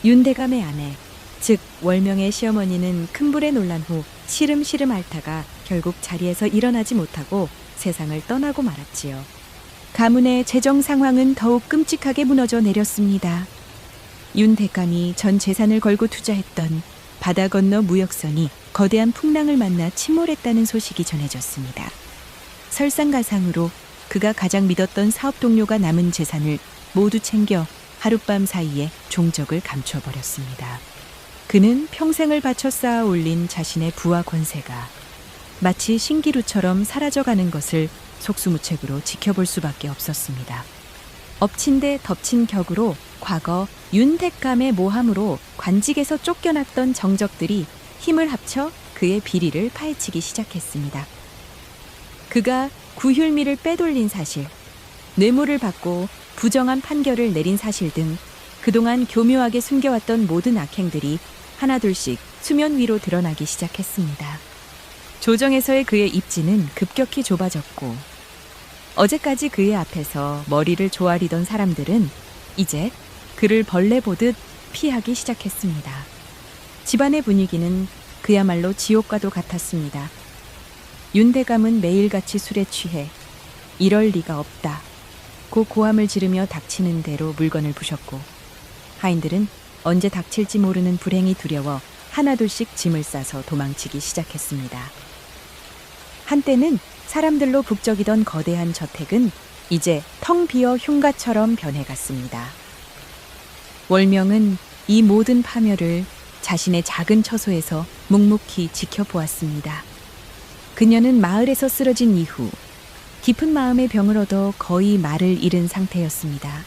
윤대감의 아내, 즉 월명의 시어머니는 큰 불에 놀란 후 시름시름 앓다가 결국 자리에서 일어나지 못하고 세상을 떠나고 말았지요. 가문의 재정 상황은 더욱 끔찍하게 무너져 내렸습니다. 윤대감이 전 재산을 걸고 투자했던 바다 건너 무역선이 거대한 풍랑을 만나 침몰했다는 소식이 전해졌습니다. 설상가상으로 그가 가장 믿었던 사업 동료가 남은 재산을 모두 챙겨 하룻밤 사이에 종적을 감춰버렸습니다. 그는 평생을 바쳐 쌓아 올린 자신의 부와 권세가 마치 신기루처럼 사라져가는 것을 속수무책으로 지켜볼 수밖에 없었습니다. 엎친 데 덮친 격으로 과거 윤택감의 모함으로 관직에서 쫓겨났던 정적들이 힘을 합쳐 그의 비리를 파헤치기 시작했습니다. 그가 구휼미를 빼돌린 사실, 뇌물을 받고 부정한 판결을 내린 사실 등 그동안 교묘하게 숨겨왔던 모든 악행들이 하나둘씩 수면 위로 드러나기 시작했습니다. 조정에서의 그의 입지는 급격히 좁아졌고 어제까지 그의 앞에서 머리를 조아리던 사람들은 이제 그를 벌레 보듯 피하기 시작했습니다. 집안의 분위기는 그야말로 지옥과도 같았습니다. 윤대감은 매일같이 술에 취해 이럴 리가 없다 고 고함을 지르며 닥치는 대로 물건을 부셨고 하인들은 언제 닥칠지 모르는 불행이 두려워 하나둘씩 짐을 싸서 도망치기 시작했습니다. 한때는 사람들로 북적이던 거대한 저택은 이제 텅 비어 흉가처럼 변해갔습니다. 월명은 이 모든 파멸을 자신의 작은 처소에서 묵묵히 지켜보았습니다. 그녀는 마을에서 쓰러진 이후 깊은 마음의 병을 얻어 거의 말을 잃은 상태였습니다.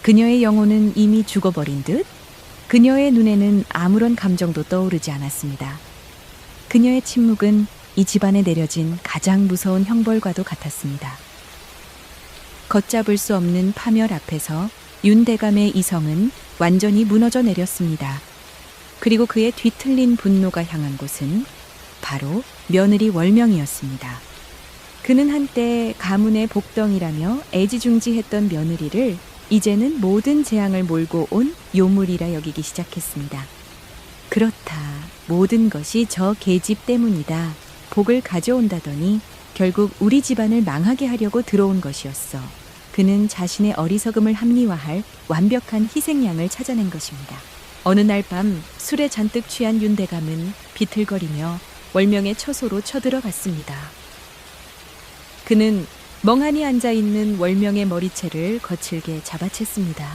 그녀의 영혼은 이미 죽어버린 듯 그녀의 눈에는 아무런 감정도 떠오르지 않았습니다. 그녀의 침묵은 이 집안에 내려진 가장 무서운 형벌과도 같았습니다. 걷잡을 수 없는 파멸 앞에서 윤대감의 이성은 완전히 무너져 내렸습니다. 그리고 그의 뒤틀린 분노가 향한 곳은 바로 며느리 월명이었습니다. 그는 한때 가문의 복덩이라며 애지중지했던 며느리를 이제는 모든 재앙을 몰고 온 요물이라 여기기 시작했습니다. 그렇다. 모든 것이 저 계집 때문이다. 복을 가져온다더니 결국 우리 집안을 망하게 하려고 들어온 것이었어. 그는 자신의 어리석음을 합리화할 완벽한 희생양을 찾아낸 것입니다. 어느 날 밤 술에 잔뜩 취한 윤대감은 비틀거리며 월명의 처소로 쳐들어갔습니다. 그는 멍하니 앉아있는 월명의 머리채를 거칠게 잡아챘습니다.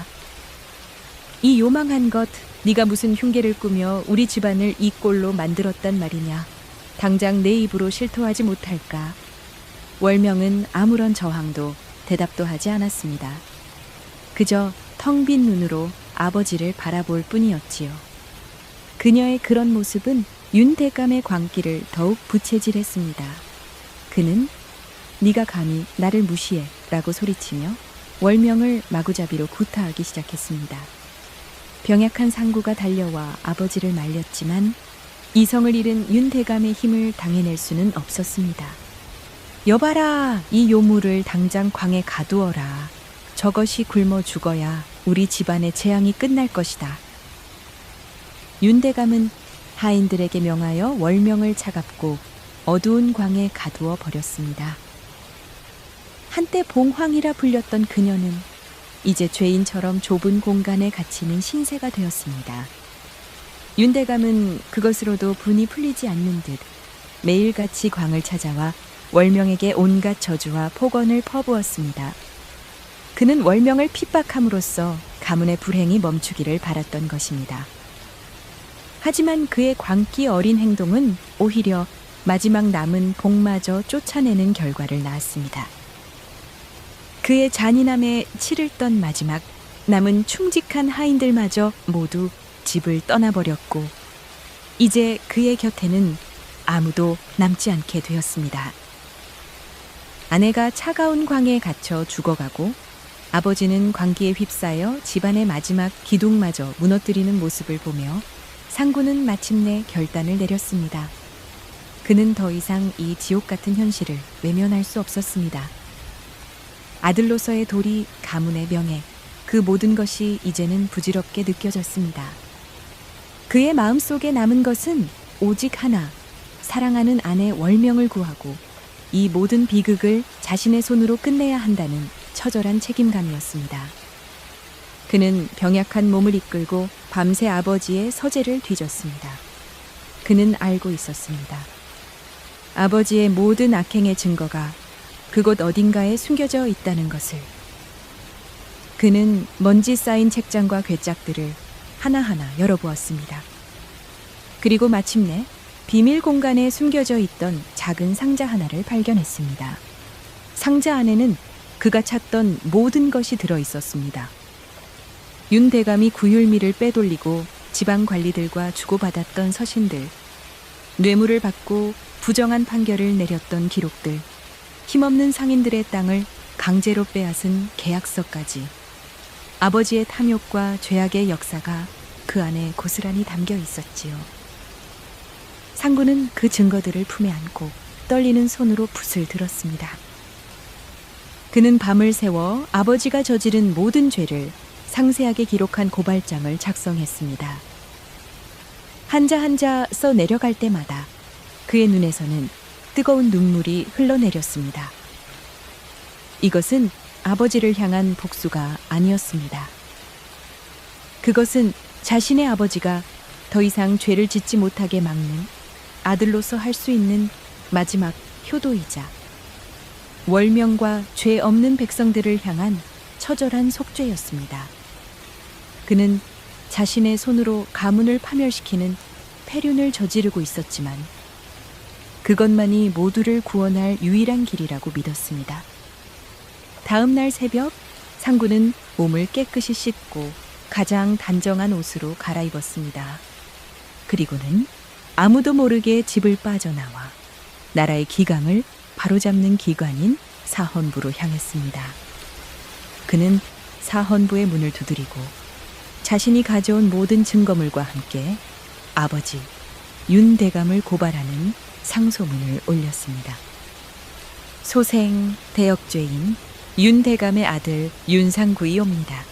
이 요망한 것, 네가 무슨 흉계를 꾸며 우리 집안을 이 꼴로 만들었단 말이냐. 당장 내 입으로 실토하지 못할까. 월명은 아무런 저항도 대답도 하지 않았습니다. 그저 텅 빈 눈으로 아버지를 바라볼 뿐이었지요. 그녀의 그런 모습은 윤대감의 광기를 더욱 부채질했습니다. 그는 네가 감히 나를 무시해 라고 소리치며 월명을 마구잡이로 구타하기 시작했습니다. 병약한 상구가 달려와 아버지를 말렸지만 이성을 잃은 윤대감의 힘을 당해낼 수는 없었습니다. 여봐라, 이 요물을 당장 광에 가두어라. 저것이 굶어 죽어야 우리 집안의 재앙이 끝날 것이다. 윤대감은 하인들에게 명하여 월명을 차갑고 어두운 광에 가두어 버렸습니다. 한때 봉황이라 불렸던 그녀는 이제 죄인처럼 좁은 공간에 갇히는 신세가 되었습니다. 윤대감은 그것으로도 분이 풀리지 않는 듯 매일같이 광을 찾아와 월명에게 온갖 저주와 폭언을 퍼부었습니다. 그는 월명을 핍박함으로써 가문의 불행이 멈추기를 바랐던 것입니다. 하지만 그의 광기 어린 행동은 오히려 마지막 남은 복마저 쫓아내는 결과를 낳았습니다. 그의 잔인함에 치를 떤 마지막 남은 충직한 하인들마저 모두 집을 떠나버렸고 이제 그의 곁에는 아무도 남지 않게 되었습니다. 아내가 차가운 광에 갇혀 죽어가고 아버지는 광기에 휩싸여 집안의 마지막 기둥마저 무너뜨리는 모습을 보며 상구는 마침내 결단을 내렸습니다. 그는 더 이상 이 지옥 같은 현실을 외면할 수 없었습니다. 아들로서의 도리, 가문의 명예, 그 모든 것이 이제는 부질없게 느껴졌습니다. 그의 마음속에 남은 것은 오직 하나, 사랑하는 아내 월명을 구하고 이 모든 비극을 자신의 손으로 끝내야 한다는 처절한 책임감이었습니다. 그는 병약한 몸을 이끌고 밤새 아버지의 서재를 뒤졌습니다. 그는 알고 있었습니다. 아버지의 모든 악행의 증거가 그곳 어딘가에 숨겨져 있다는 것을. 그는 먼지 쌓인 책장과 괴짝들을 하나하나 열어보았습니다. 그리고 마침내 비밀 공간에 숨겨져 있던 작은 상자 하나를 발견했습니다. 상자 안에는 그가 찾던 모든 것이 들어 있었습니다. 윤대감이 구휼미를 빼돌리고 지방 관리들과 주고받았던 서신들, 뇌물을 받고 부정한 판결을 내렸던 기록들, 힘없는 상인들의 땅을 강제로 빼앗은 계약서까지 아버지의 탐욕과 죄악의 역사가 그 안에 고스란히 담겨 있었지요. 상구는 그 증거들을 품에 안고 떨리는 손으로 붓을 들었습니다. 그는 밤을 새워 아버지가 저지른 모든 죄를 상세하게 기록한 고발장을 작성했습니다. 한자 한자 써 내려갈 때마다 그의 눈에서는 뜨거운 눈물이 흘러내렸습니다. 이것은 아버지를 향한 복수가 아니었습니다. 그것은 자신의 아버지가 더 이상 죄를 짓지 못하게 막는 아들로서 할 수 있는 마지막 효도이자 월명과 죄 없는 백성들을 향한 처절한 속죄였습니다. 그는 자신의 손으로 가문을 파멸시키는 폐륜을 저지르고 있었지만 그것만이 모두를 구원할 유일한 길이라고 믿었습니다. 다음 날 새벽, 상구는 몸을 깨끗이 씻고 가장 단정한 옷으로 갈아입었습니다. 그리고는 아무도 모르게 집을 빠져나와 나라의 기강을 바로잡는 기관인 사헌부로 향했습니다. 그는 사헌부의 문을 두드리고 자신이 가져온 모든 증거물과 함께 아버지 윤대감을 고발하는 상소문을 올렸습니다. 소생 대역죄인 윤대감의 아들 윤상구이옵니다.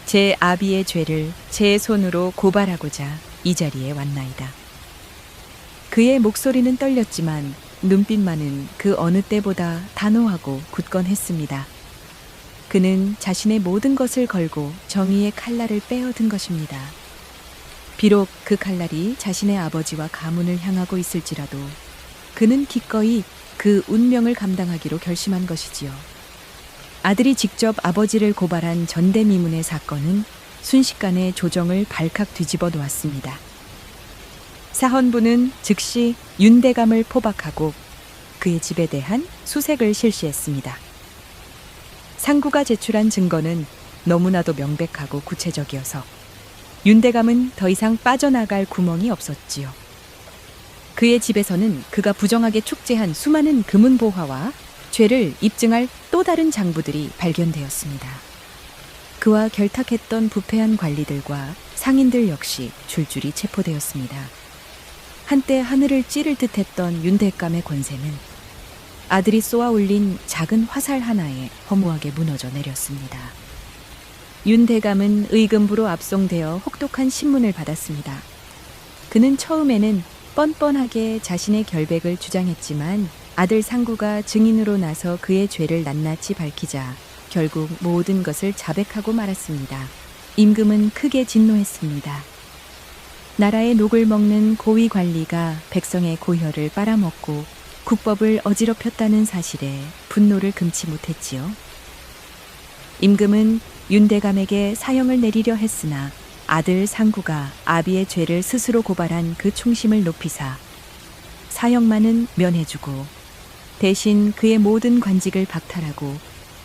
제 아비의 죄를 제 손으로 고발하고자 이 자리에 왔나이다. 그의 목소리는 떨렸지만 눈빛만은 그 어느 때보다 단호하고 굳건했습니다. 그는 자신의 모든 것을 걸고 정의의 칼날을 빼어든 것입니다. 비록 그 칼날이 자신의 아버지와 가문을 향하고 있을지라도 그는 기꺼이 그 운명을 감당하기로 결심한 것이지요. 아들이 직접 아버지를 고발한 전대미문의 사건은 순식간에 조정을 발칵 뒤집어 놓았습니다. 사헌부는 즉시 윤대감을 포박하고 그의 집에 대한 수색을 실시했습니다. 상구가 제출한 증거는 너무나도 명백하고 구체적이어서 윤대감은 더 이상 빠져나갈 구멍이 없었지요. 그의 집에서는 그가 부정하게 축제한 수많은 금은보화와 죄를 입증할 또 다른 장부들이 발견되었습니다. 그와 결탁했던 부패한 관리들과 상인들 역시 줄줄이 체포되었습니다. 한때 하늘을 찌를 듯했던 윤대감의 권세는 아들이 쏘아 올린 작은 화살 하나에 허무하게 무너져 내렸습니다. 윤대감은 의금부로 압송되어 혹독한 신문을 받았습니다. 그는 처음에는 뻔뻔하게 자신의 결백을 주장했지만 아들 상구가 증인으로 나서 그의 죄를 낱낱이 밝히자 결국 모든 것을 자백하고 말았습니다. 임금은 크게 진노했습니다. 나라의 녹을 먹는 고위 관리가 백성의 고혈을 빨아먹고 국법을 어지럽혔다는 사실에 분노를 금치 못했지요. 임금은 윤대감에게 사형을 내리려 했으나 아들 상구가 아비의 죄를 스스로 고발한 그 충심을 높이사 사형만은 면해주고 대신 그의 모든 관직을 박탈하고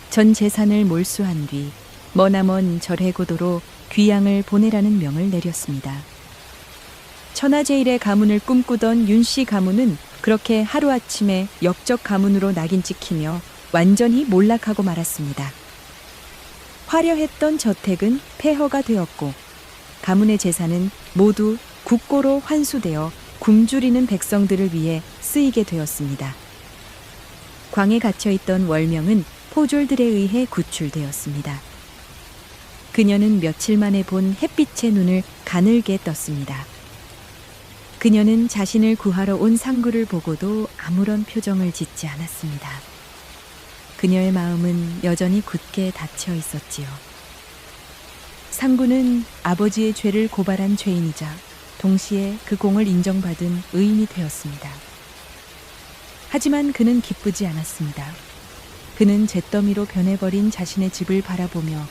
전 재산을 몰수한 뒤 머나먼 절해고도로 귀양을 보내라는 명을 내렸습니다. 천하제일의 가문을 꿈꾸던 윤씨 가문은 그렇게 하루아침에 역적 가문으로 낙인 찍히며 완전히 몰락하고 말았습니다. 화려했던 저택은 폐허가 되었고 가문의 재산은 모두 국고로 환수되어 굶주리는 백성들을 위해 쓰이게 되었습니다. 광에 갇혀있던 월명은 포졸들에 의해 구출되었습니다. 그녀는 며칠 만에 본 햇빛의 눈을 가늘게 떴습니다. 그녀는 자신을 구하러 온 상구를 보고도 아무런 표정을 짓지 않았습니다. 그녀의 마음은 여전히 굳게 닫혀 있었지요. 상구는 아버지의 죄를 고발한 죄인이자 동시에 그 공을 인정받은 의인이 되었습니다. 하지만 그는 기쁘지 않았습니다. 그는 잿더미로 변해버린 자신의 집을 바라보며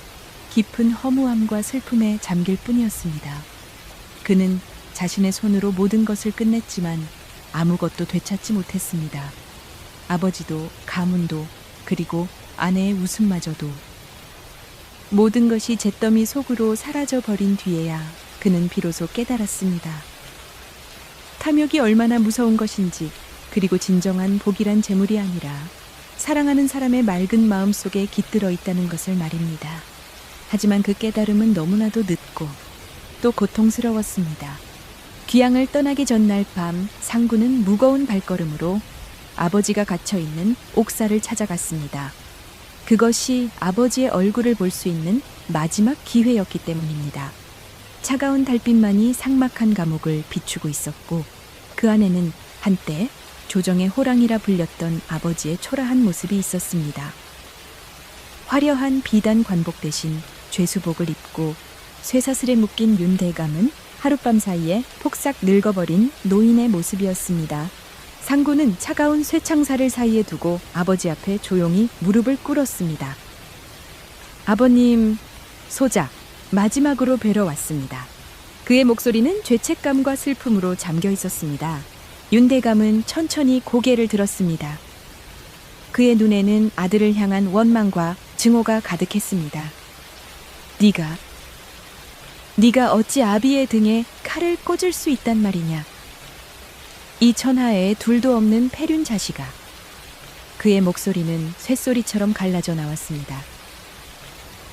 깊은 허무함과 슬픔에 잠길 뿐이었습니다. 그는 자신의 손으로 모든 것을 끝냈지만 아무것도 되찾지 못했습니다. 아버지도 가문도 그리고 아내의 웃음마저도. 모든 것이 잿더미 속으로 사라져버린 뒤에야 그는 비로소 깨달았습니다. 탐욕이 얼마나 무서운 것인지, 그리고 진정한 복이란 재물이 아니라 사랑하는 사람의 맑은 마음 속에 깃들어 있다는 것을 말입니다. 하지만 그 깨달음은 너무나도 늦고 또 고통스러웠습니다. 귀양을 떠나기 전날 밤 상구는 무거운 발걸음으로 아버지가 갇혀있는 옥사를 찾아갔습니다. 그것이 아버지의 얼굴을 볼 수 있는 마지막 기회였기 때문입니다. 차가운 달빛만이 삭막한 감옥을 비추고 있었고 그 안에는 한때 조정의 호랑이라 불렸던 아버지의 초라한 모습이 있었습니다. 화려한 비단 관복 대신 죄수복을 입고 쇠사슬에 묶인 윤대감은 하룻밤 사이에 폭삭 늙어버린 노인의 모습이었습니다. 상구는 차가운 쇠창살을 사이에 두고 아버지 앞에 조용히 무릎을 꿇었습니다. 아버님, 소작, 마지막으로 뵈러 왔습니다. 그의 목소리는 죄책감과 슬픔으로 잠겨 있었습니다. 윤대감은 천천히 고개를 들었습니다. 그의 눈에는 아들을 향한 원망과 증오가 가득했습니다. 네가 어찌 아비의 등에 칼을 꽂을 수 있단 말이냐. 이 천하에 둘도 없는 폐륜 자식아. 그의 목소리는 쇳소리처럼 갈라져 나왔습니다.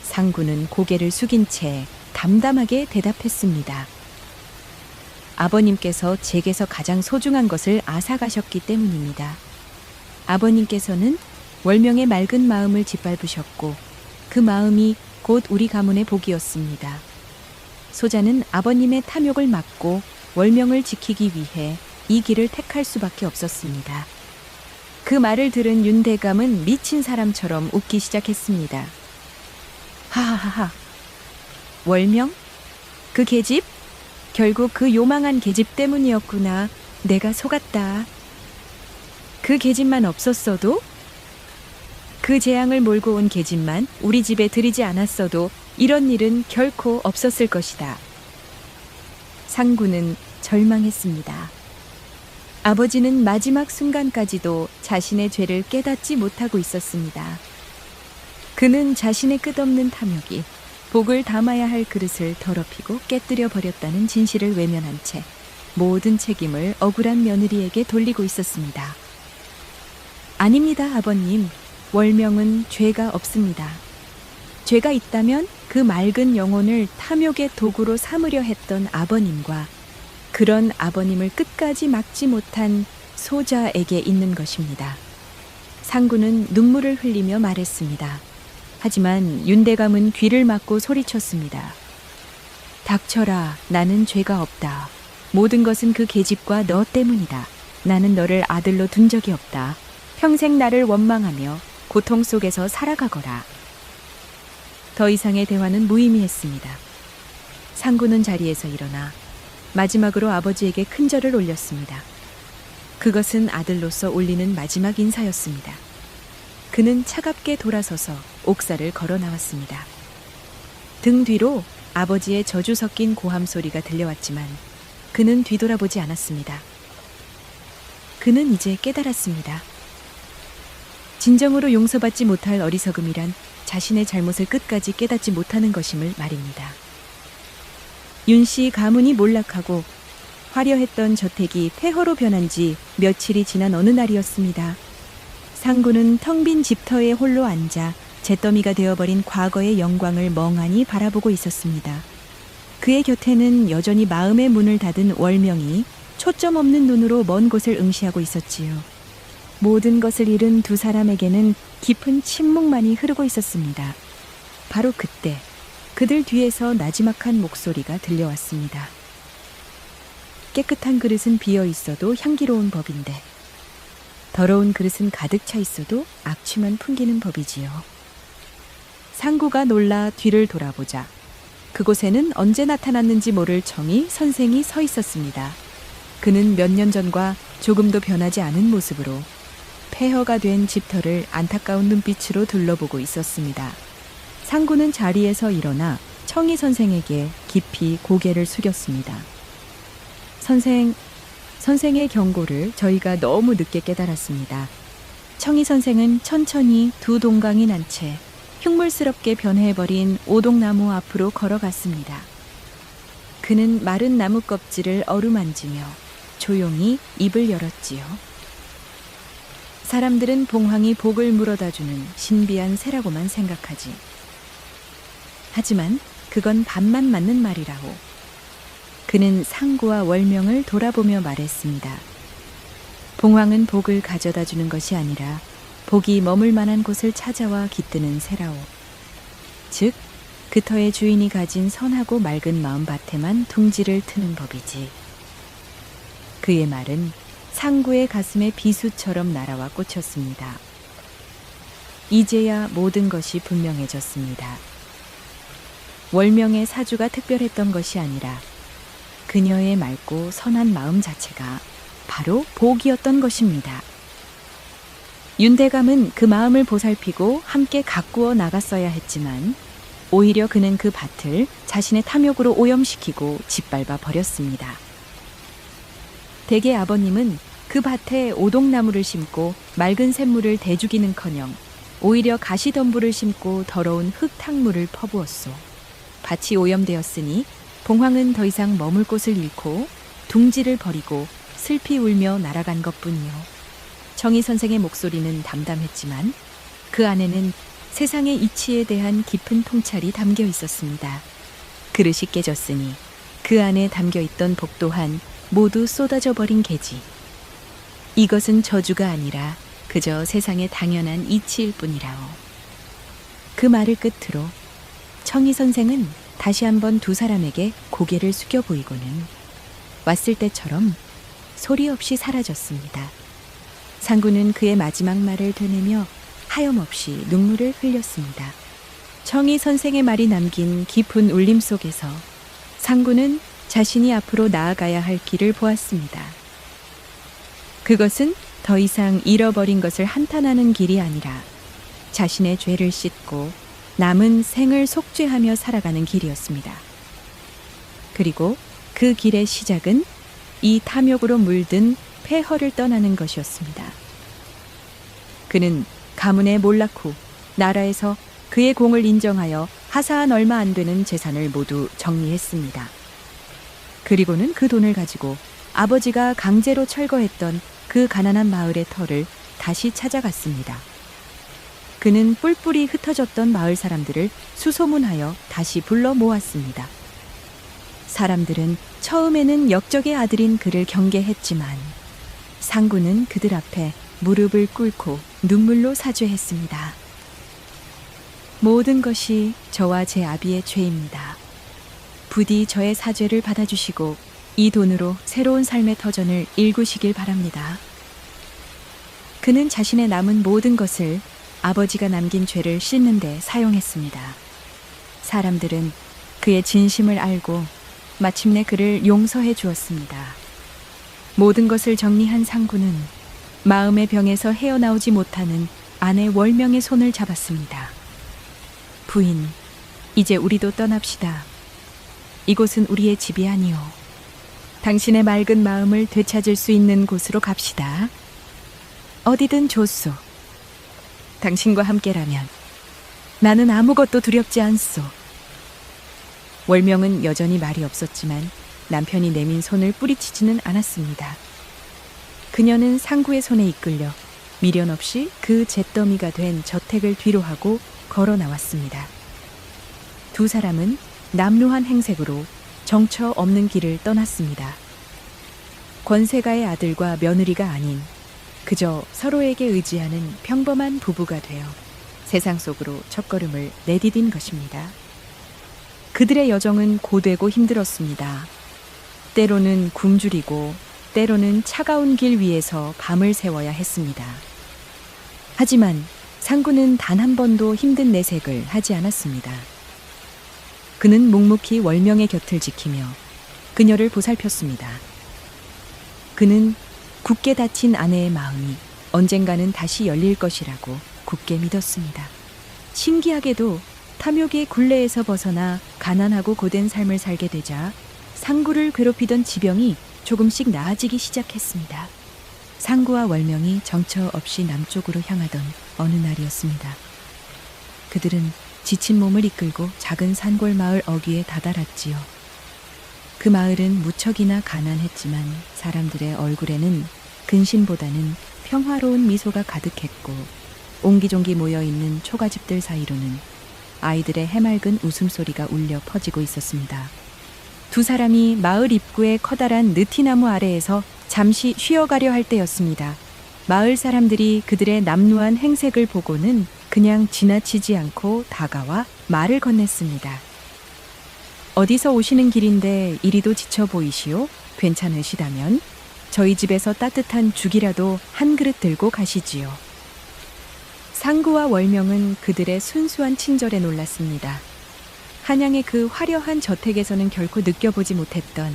상구는 고개를 숙인 채 담담하게 대답했습니다. 아버님께서 제게서 가장 소중한 것을 앗아가셨기 때문입니다. 아버님께서는 월명의 맑은 마음을 짓밟으셨고 그 마음이 곧 우리 가문의 복이었습니다. 소자는 아버님의 탐욕을 막고 월명을 지키기 위해 이 길을 택할 수밖에 없었습니다. 그 말을 들은 윤대감은 미친 사람처럼 웃기 시작했습니다. 하하하하. 월명? 그 계집? 결국 그 요망한 계집 때문이었구나. 내가 속았다. 그 계집만 없었어도, 그 재앙을 몰고 온 계집만 우리 집에 들이지 않았어도 이런 일은 결코 없었을 것이다. 상구는 절망했습니다. 아버지는 마지막 순간까지도 자신의 죄를 깨닫지 못하고 있었습니다. 그는 자신의 끝없는 탐욕이 복을 담아야 할 그릇을 더럽히고 깨뜨려 버렸다는 진실을 외면한 채 모든 책임을 억울한 며느리에게 돌리고 있었습니다. 아닙니다, 아버님. 월명은 죄가 없습니다. 죄가 있다면 그 맑은 영혼을 탐욕의 도구로 삼으려 했던 아버님과 그런 아버님을 끝까지 막지 못한 소자에게 있는 것입니다. 상구는 눈물을 흘리며 말했습니다. 하지만 윤대감은 귀를 막고 소리쳤습니다. 닥쳐라. 나는 죄가 없다. 모든 것은 그 계집과 너 때문이다. 나는 너를 아들로 둔 적이 없다. 평생 나를 원망하며 고통 속에서 살아가거라. 더 이상의 대화는 무의미했습니다. 상구는 자리에서 일어나 마지막으로 아버지에게 큰 절을 올렸습니다. 그것은 아들로서 올리는 마지막 인사였습니다. 그는 차갑게 돌아서서 옥사를 걸어 나왔습니다. 등 뒤로 아버지의 저주 섞인 고함 소리가 들려왔지만 그는 뒤돌아보지 않았습니다. 그는 이제 깨달았습니다. 진정으로 용서받지 못할 어리석음이란 자신의 잘못을 끝까지 깨닫지 못하는 것임을 말입니다. 윤씨 가문이 몰락하고 화려했던 저택이 폐허로 변한 지 며칠이 지난 어느 날이었습니다. 상구는 텅 빈 집터에 홀로 앉아 잿더미가 되어버린 과거의 영광을 멍하니 바라보고 있었습니다. 그의 곁에는 여전히 마음의 문을 닫은 월명이 초점 없는 눈으로 먼 곳을 응시하고 있었지요. 모든 것을 잃은 두 사람에게는 깊은 침묵만이 흐르고 있었습니다. 바로 그때 그들 뒤에서 나지막한 목소리가 들려왔습니다. 깨끗한 그릇은 비어 있어도 향기로운 법인데 더러운 그릇은 가득 차 있어도 악취만 풍기는 법이지요. 상구가 놀라 뒤를 돌아보자 그곳에는 언제 나타났는지 모를 청이 선생이 서 있었습니다. 그는 몇 년 전과 조금도 변하지 않은 모습으로 폐허가 된 집터를 안타까운 눈빛으로 둘러보고 있었습니다. 상구는 자리에서 일어나 청이 선생에게 깊이 고개를 숙였습니다. 선생의 경고를 저희가 너무 늦게 깨달았습니다. 청이 선생은 천천히 두 동강이 난 채 흉물스럽게 변해버린 오동나무 앞으로 걸어갔습니다. 그는 마른 나무 껍질을 어루만지며 조용히 입을 열었지요. 사람들은 봉황이 복을 물어다주는 신비한 새라고만 생각하지. 하지만 그건 반만 맞는 말이라고. 그는 상구와 월명을 돌아보며 말했습니다. 봉황은 복을 가져다 주는 것이 아니라 복이 머물 만한 곳을 찾아와 깃드는 새라오. 즉, 그 터의 주인이 가진 선하고 맑은 마음밭에만 둥지를 트는 법이지. 그의 말은 상구의 가슴에 비수처럼 날아와 꽂혔습니다. 이제야 모든 것이 분명해졌습니다. 월명의 사주가 특별했던 것이 아니라 그녀의 맑고 선한 마음 자체가 바로 복이었던 것입니다. 윤대감은 그 마음을 보살피고 함께 가꾸어 나갔어야 했지만 오히려 그는 그 밭을 자신의 탐욕으로 오염시키고 짓밟아 버렸습니다. 대개 아버님은 그 밭에 오동나무를 심고 맑은 샘물을 대주기는커녕 오히려 가시덤불을 심고 더러운 흙탕물을 퍼부었소. 밭이 오염되었으니 봉황은 더 이상 머물 곳을 잃고 둥지를 버리고 슬피 울며 날아간 것뿐이요. 청희 선생의 목소리는 담담했지만 그 안에는 세상의 이치에 대한 깊은 통찰이 담겨 있었습니다. 그릇이 깨졌으니 그 안에 담겨 있던 복 또한 모두 쏟아져 버린 게지. 이것은 저주가 아니라 그저 세상의 당연한 이치일 뿐이라오. 그 말을 끝으로 청희 선생은 다시 한번 두 사람에게 고개를 숙여 보이고는 왔을 때처럼 소리 없이 사라졌습니다. 상구는 그의 마지막 말을 되뇌며 하염없이 눈물을 흘렸습니다. 청희 선생의 말이 남긴 깊은 울림 속에서 상구는 자신이 앞으로 나아가야 할 길을 보았습니다. 그것은 더 이상 잃어버린 것을 한탄하는 길이 아니라 자신의 죄를 씻고 남은 생을 속죄하며 살아가는 길이었습니다. 그리고 그 길의 시작은 이 탐욕으로 물든 폐허를 떠나는 것이었습니다. 그는 가문에 몰락 후 나라에서 그의 공을 인정하여 하사한 얼마 안 되는 재산을 모두 정리했습니다. 그리고는 그 돈을 가지고 아버지가 강제로 철거했던 그 가난한 마을의 터를 다시 찾아갔습니다. 그는 뿔뿔이 흩어졌던 마을 사람들을 수소문하여 다시 불러 모았습니다. 사람들은 처음에는 역적의 아들인 그를 경계했지만 상구는 그들 앞에 무릎을 꿇고 눈물로 사죄했습니다. 모든 것이 저와 제 아비의 죄입니다. 부디 저의 사죄를 받아주시고 이 돈으로 새로운 삶의 터전을 일구시길 바랍니다. 그는 자신의 남은 모든 것을 아버지가 남긴 죄를 씻는 데 사용했습니다. 사람들은 그의 진심을 알고 마침내 그를 용서해 주었습니다. 모든 것을 정리한 상구는 마음의 병에서 헤어나오지 못하는 아내 월명의 손을 잡았습니다. 부인, 이제 우리도 떠납시다. 이곳은 우리의 집이 아니오. 당신의 맑은 마음을 되찾을 수 있는 곳으로 갑시다. 어디든 좋소. 당신과 함께라면 나는 아무것도 두렵지 않소. 월명은 여전히 말이 없었지만 남편이 내민 손을 뿌리치지는 않았습니다. 그녀는 상구의 손에 이끌려 미련 없이 그 잿더미가 된 저택을 뒤로하고 걸어 나왔습니다. 두 사람은 남루한 행색으로 정처 없는 길을 떠났습니다. 권세가의 아들과 며느리가 아닌 그저 서로에게 의지하는 평범한 부부가 되어 세상 속으로 첫걸음을 내디딘 것입니다. 그들의 여정은 고되고 힘들었습니다. 때로는 굶주리고 때로는 차가운 길 위에서 밤을 새워야 했습니다. 하지만 상구는 단 한 번도 힘든 내색을 하지 않았습니다. 그는 묵묵히 월명의 곁을 지키며 그녀를 보살폈습니다. 그는 굳게 닫힌 아내의 마음이 언젠가는 다시 열릴 것이라고 굳게 믿었습니다. 신기하게도 탐욕의 굴레에서 벗어나 가난하고 고된 삶을 살게 되자 상구를 괴롭히던 지병이 조금씩 나아지기 시작했습니다. 상구와 월명이 정처 없이 남쪽으로 향하던 어느 날이었습니다. 그들은 지친 몸을 이끌고 작은 산골 마을 어귀에 다다랐지요. 그 마을은 무척이나 가난했지만 사람들의 얼굴에는 근심보다는 평화로운 미소가 가득했고 옹기종기 모여있는 초가집들 사이로는 아이들의 해맑은 웃음소리가 울려 퍼지고 있었습니다. 두 사람이 마을 입구의 커다란 느티나무 아래에서 잠시 쉬어가려 할 때였습니다. 마을 사람들이 그들의 남루한 행색을 보고는 그냥 지나치지 않고 다가와 말을 건넸습니다. 어디서 오시는 길인데 이리도 지쳐 보이시오? 괜찮으시다면 저희 집에서 따뜻한 죽이라도 한 그릇 들고 가시지요. 상구와 월명은 그들의 순수한 친절에 놀랐습니다. 한양의 그 화려한 저택에서는 결코 느껴보지 못했던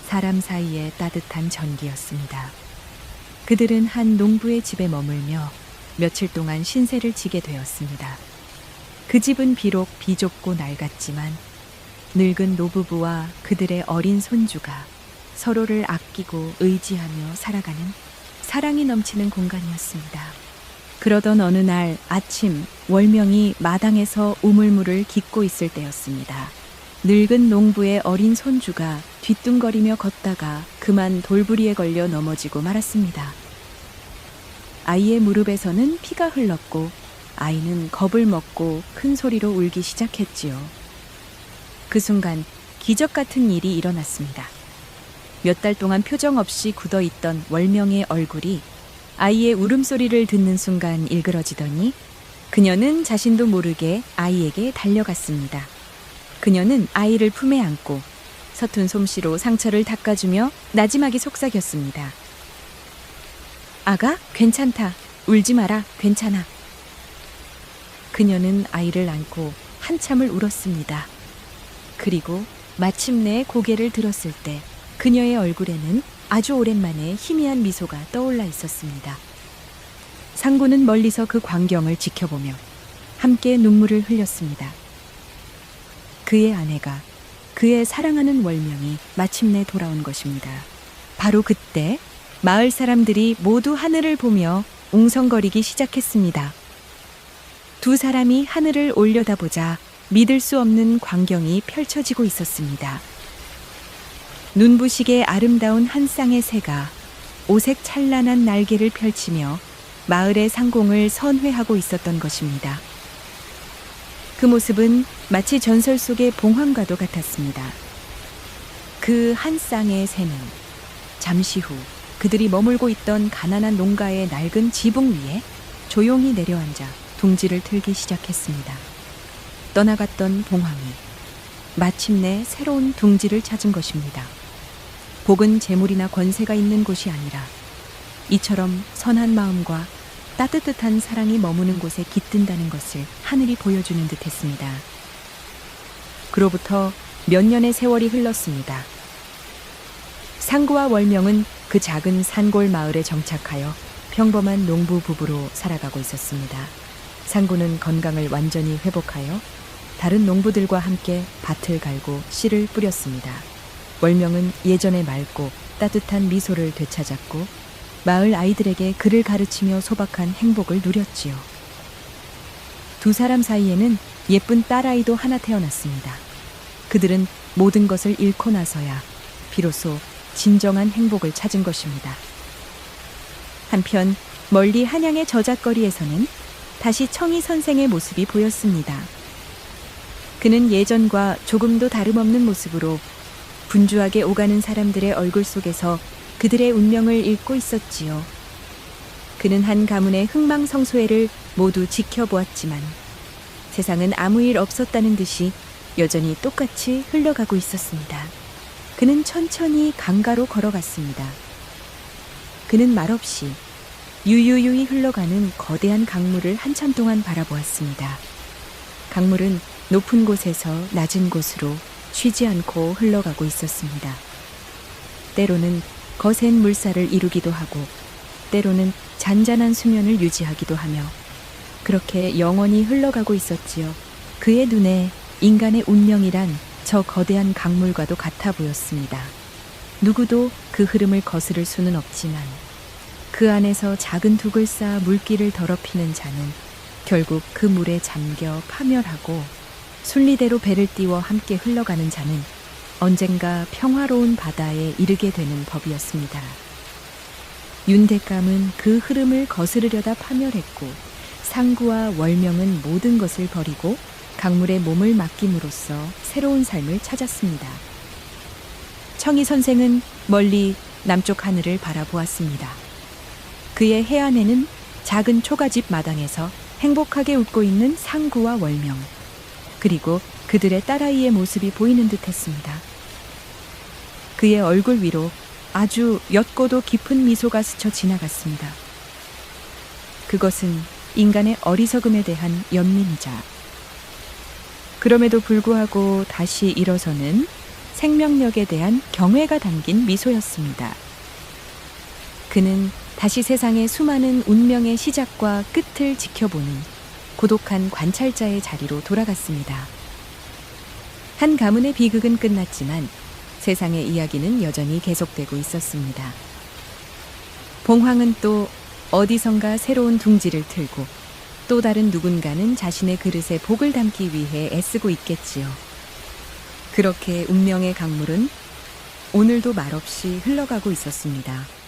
사람 사이의 따뜻한 전기였습니다. 그들은 한 농부의 집에 머물며 며칠 동안 신세를 지게 되었습니다. 그 집은 비록 비좁고 낡았지만 늙은 노부부와 그들의 어린 손주가 서로를 아끼고 의지하며 살아가는 사랑이 넘치는 공간이었습니다. 그러던 어느 날 아침, 월명이 마당에서 우물물을 깃고 있을 때였습니다. 늙은 농부의 어린 손주가 뒤뚱거리며 걷다가 그만 돌부리에 걸려 넘어지고 말았습니다. 아이의 무릎에서는 피가 흘렀고 아이는 겁을 먹고 큰 소리로 울기 시작했지요. 그 순간 기적 같은 일이 일어났습니다. 몇 달 동안 표정 없이 굳어있던 월명의 얼굴이 아이의 울음소리를 듣는 순간 일그러지더니 그녀는 자신도 모르게 아이에게 달려갔습니다. 그녀는 아이를 품에 안고 서툰 솜씨로 상처를 닦아주며 나지막이 속삭였습니다. 아가, 괜찮다. 울지 마라. 괜찮아. 그녀는 아이를 안고 한참을 울었습니다. 그리고 마침내 고개를 들었을 때 그녀의 얼굴에는 아주 오랜만에 희미한 미소가 떠올라 있었습니다. 상구는 멀리서 그 광경을 지켜보며 함께 눈물을 흘렸습니다. 그의 아내가, 그의 사랑하는 월명이 마침내 돌아온 것입니다. 바로 그때 마을 사람들이 모두 하늘을 보며 웅성거리기 시작했습니다. 두 사람이 하늘을 올려다보자 믿을 수 없는 광경이 펼쳐지고 있었습니다. 눈부시게 아름다운 한 쌍의 새가 오색 찬란한 날개를 펼치며 마을의 상공을 선회하고 있었던 것입니다. 그 모습은 마치 전설 속의 봉황과도 같았습니다. 그 한 쌍의 새는 잠시 후 그들이 머물고 있던 가난한 농가의 낡은 지붕 위에 조용히 내려앉아 둥지를 틀기 시작했습니다. 떠나갔던 봉황이 마침내 새로운 둥지를 찾은 것입니다. 복은 재물이나 권세가 있는 곳이 아니라 이처럼 선한 마음과 따뜻한 사랑이 머무는 곳에 깃든다는 것을 하늘이 보여주는 듯 했습니다. 그로부터 몇 년의 세월이 흘렀습니다. 상구와 월명은 그 작은 산골 마을에 정착하여 평범한 농부 부부로 살아가고 있었습니다. 상구는 건강을 완전히 회복하여 다른 농부들과 함께 밭을 갈고 씨를 뿌렸습니다. 월명은 예전의 맑고 따뜻한 미소를 되찾았고 마을 아이들에게 글을 가르치며 소박한 행복을 누렸지요. 두 사람 사이에는 예쁜 딸아이도 하나 태어났습니다. 그들은 모든 것을 잃고 나서야 비로소 진정한 행복을 찾은 것입니다. 한편 멀리 한양의 저잣거리에서는 다시 청이 선생의 모습이 보였습니다. 그는 예전과 조금도 다름없는 모습으로 분주하게 오가는 사람들의 얼굴 속에서 그들의 운명을 읽고 있었지요. 그는 한 가문의 흥망성쇠를 모두 지켜보았지만 세상은 아무 일 없었다는 듯이 여전히 똑같이 흘러가고 있었습니다. 그는 천천히 강가로 걸어갔습니다. 그는 말없이 유유유히 흘러가는 거대한 강물을 한참 동안 바라보았습니다. 강물은 높은 곳에서 낮은 곳으로 쉬지 않고 흘러가고 있었습니다. 때로는 거센 물살을 이루기도 하고 때로는 잔잔한 수면을 유지하기도 하며 그렇게 영원히 흘러가고 있었지요. 그의 눈에 인간의 운명이란 저 거대한 강물과도 같아 보였습니다. 누구도 그 흐름을 거스를 수는 없지만 그 안에서 작은 둑을 쌓아 물길을 더럽히는 자는 결국 그 물에 잠겨 파멸하고 순리대로 배를 띄워 함께 흘러가는 자는 언젠가 평화로운 바다에 이르게 되는 법이었습니다. 윤대감은 그 흐름을 거스르려다 파멸했고 상구와 월명은 모든 것을 버리고 강물에 몸을 맡김으로써 새로운 삶을 찾았습니다. 청이 선생은 멀리 남쪽 하늘을 바라보았습니다. 그의 해안에는 작은 초가집 마당에서 행복하게 웃고 있는 상구와 월명, 그리고 그들의 딸아이의 모습이 보이는 듯 했습니다. 그의 얼굴 위로 아주 옅고도 깊은 미소가 스쳐 지나갔습니다. 그것은 인간의 어리석음에 대한 연민이자 그럼에도 불구하고 다시 일어서는 생명력에 대한 경외가 담긴 미소였습니다. 그는 다시 세상의 수많은 운명의 시작과 끝을 지켜보는 고독한 관찰자의 자리로 돌아갔습니다. 한 가문의 비극은 끝났지만 세상의 이야기는 여전히 계속되고 있었습니다. 봉황은 또 어디선가 새로운 둥지를 틀고 또 다른 누군가는 자신의 그릇에 복을 담기 위해 애쓰고 있겠지요. 그렇게 운명의 강물은 오늘도 말없이 흘러가고 있었습니다.